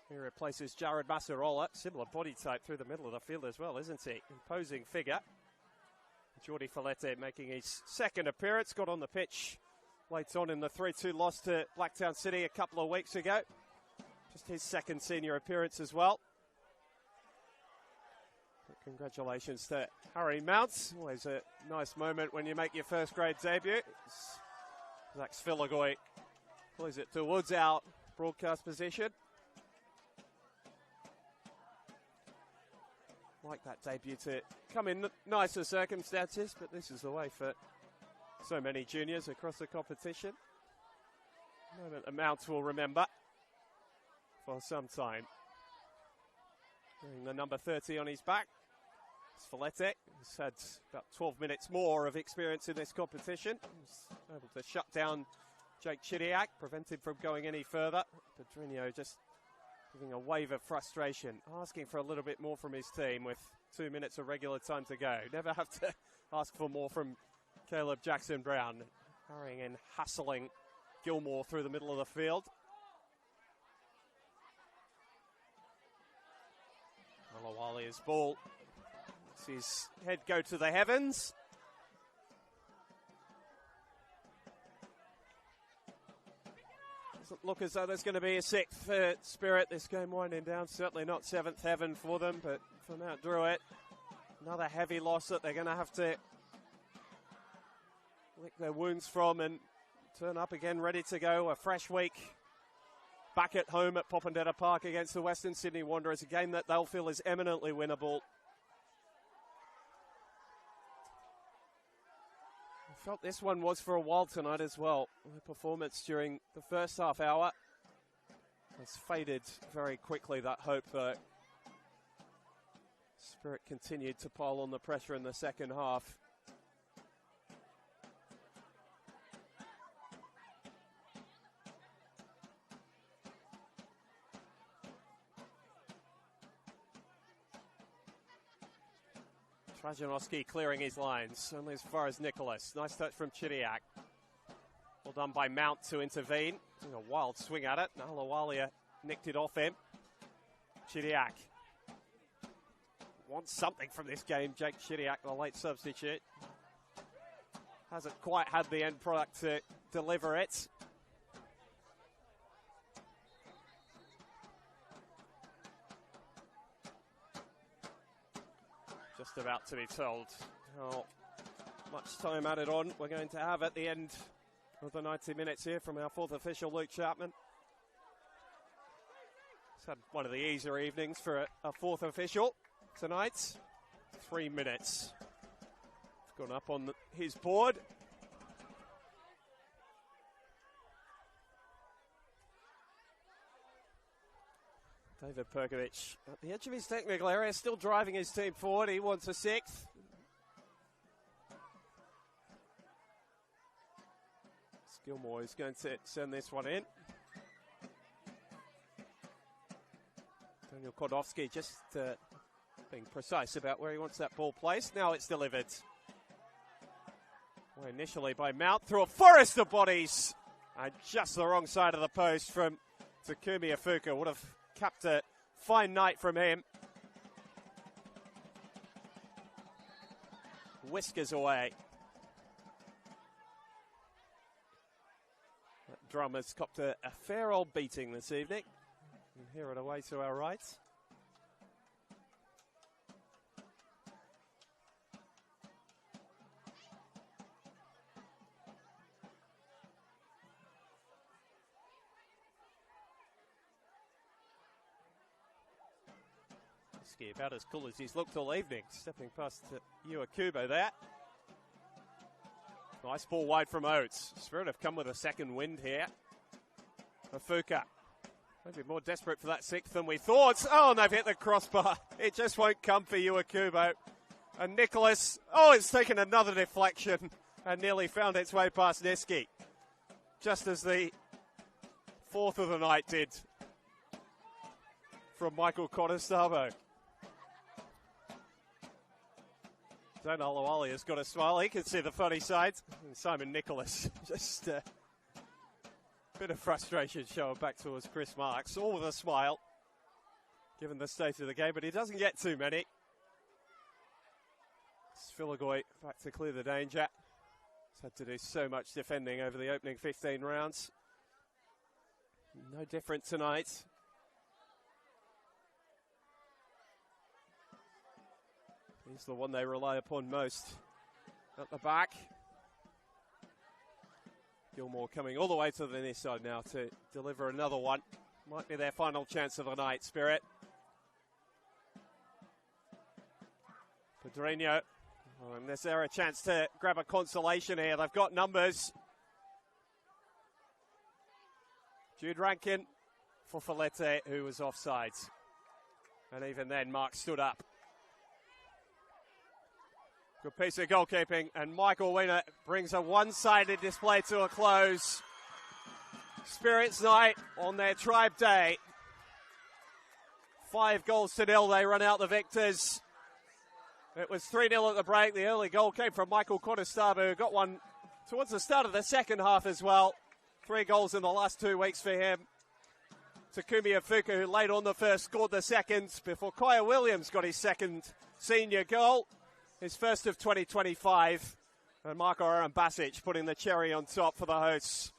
He replaces Jared Massarola. Similar body type through the middle of the field as well, isn't he? Imposing figure. Jordi Follette making his second appearance. Got on the pitch late on in the 3-2 loss to Blacktown City a couple of weeks ago. Just his second senior appearance as well. But congratulations to Harry Mounts. Always a nice moment when you make your first grade debut. Zach Svilagoy plays it towards our broadcast position. Like that debut to come in nicer circumstances, but this is the way for so many juniors across the competition. A moment that Mounts will remember for some time. Wearing the number 30 on his back. Follette has had about 12 minutes more of experience in this competition. He's able to shut down Jake Chidiak, prevent him from going any further. Pedrinho just giving a wave of frustration, asking for a little bit more from his team with 2 minutes of regular time to go. Never have to ask for more from Caleb Jackson Brown. Hurrying and hustling Gilmore through the middle of the field. Malawali's ball. Sees his head go to the heavens. Doesn't look as though there's going to be a sixth Spirit. This game winding down. Certainly not seventh heaven for them, but for Mount Druitt, another heavy loss that they're going to have to lick their wounds from and turn up again, ready to go. A fresh week back at home at Popondetta Park against the Western Sydney Wanderers, a game that they'll feel is eminently winnable. I felt this one was for a while tonight as well. The performance during the first half hour has faded very quickly, that hope, though. Spirit continued to pile on the pressure in the second half. Trajanowski clearing his lines, only as far as Nicholas. Nice touch from Chidiak. Well done by Mount to intervene. Doing a wild swing at it. Nalawalia nicked it off him. Chidiak wants something from this game. Jake Chidiak, the late substitute. Hasn't quite had the end product to deliver it. Just about to be told how much time added on we're going to have at the end of the 90 minutes here from our fourth official, Luke Chapman. He's had one of the easier evenings for a fourth official tonight. 3 minutes. Gone up on his board. David Perkovic at the edge of his technical area, still driving his team forward. He wants a sixth. Gilmore is going to send this one in. Daniel Kodowski just being precise about where he wants that ball placed. Now it's delivered. Well, initially by Mount through a forest of bodies. And just the wrong side of the post from Takumi Ifuka. Would have capped a fine night from him. Whiskers away. That drum has copped a fair old beating this evening. And hear it away to our right. About as cool as he's looked all evening. Stepping past Iwakubo there. Nice ball wide from Oates. Spirit have come with a second wind here. Ifuka. Maybe more desperate for that sixth than we thought. Oh, and they've hit the crossbar. It just won't come for Iwakubo. And Nicholas, it's taken another deflection and nearly found its way past Niski. Just as the fourth of the night did from Michael Cottestavo. Don Olawale has got a smile. He can see the funny side. And Simon Nicholas, just a bit of frustration showing back towards Chris Marks. All with a smile, given the state of the game, but he doesn't get too many. Svilagoy back to clear the danger. He's had to do so much defending over the opening 15 rounds. No different tonight. He's the one they rely upon most at the back. Gilmore coming all the way to the near side now to deliver another one. Might be their final chance of the night, Spirit. Pedrinho. And is there a chance to grab a consolation here? They've got numbers. Jude Rankin for Follette, who was offside. And even then, Mark stood up. Good piece of goalkeeping, and Michael Weiner brings a one-sided display to a close. Spirits night on their tribe day. 5-0 they run out the victors. It was 3-0 at the break. The early goal came from Michael Cottestavo, who got one towards the start of the second half as well. 3 goals in the last 2 weeks for him. Takumi Ifuka, who late on the first, scored the second before Kaya Williams got his second senior goal. His first of 2025. And Marco Aaron Basic putting the cherry on top for the hosts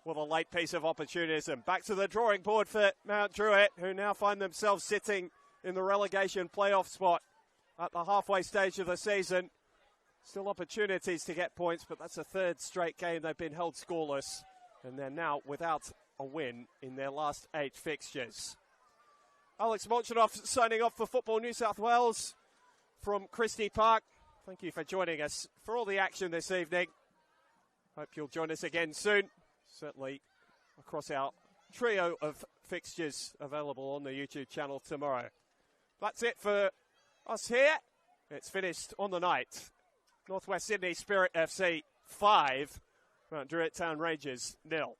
with a late piece of opportunism. Back to the drawing board for Mount Druitt, who now find themselves sitting in the relegation playoff spot at the halfway stage of the season. Still opportunities to get points, but that's a third straight game they've been held scoreless. And they're now without a win in their last 8 fixtures. Alex Molchanoff signing off for Football New South Wales from Christie Park. Thank you for joining us for all the action this evening. Hope you'll join us again soon. Certainly across our trio of fixtures available on the YouTube channel tomorrow. That's it for us here. It's finished on the night. Northwest Sydney Spirit FC 5, Mount Druitt Town Rangers 0.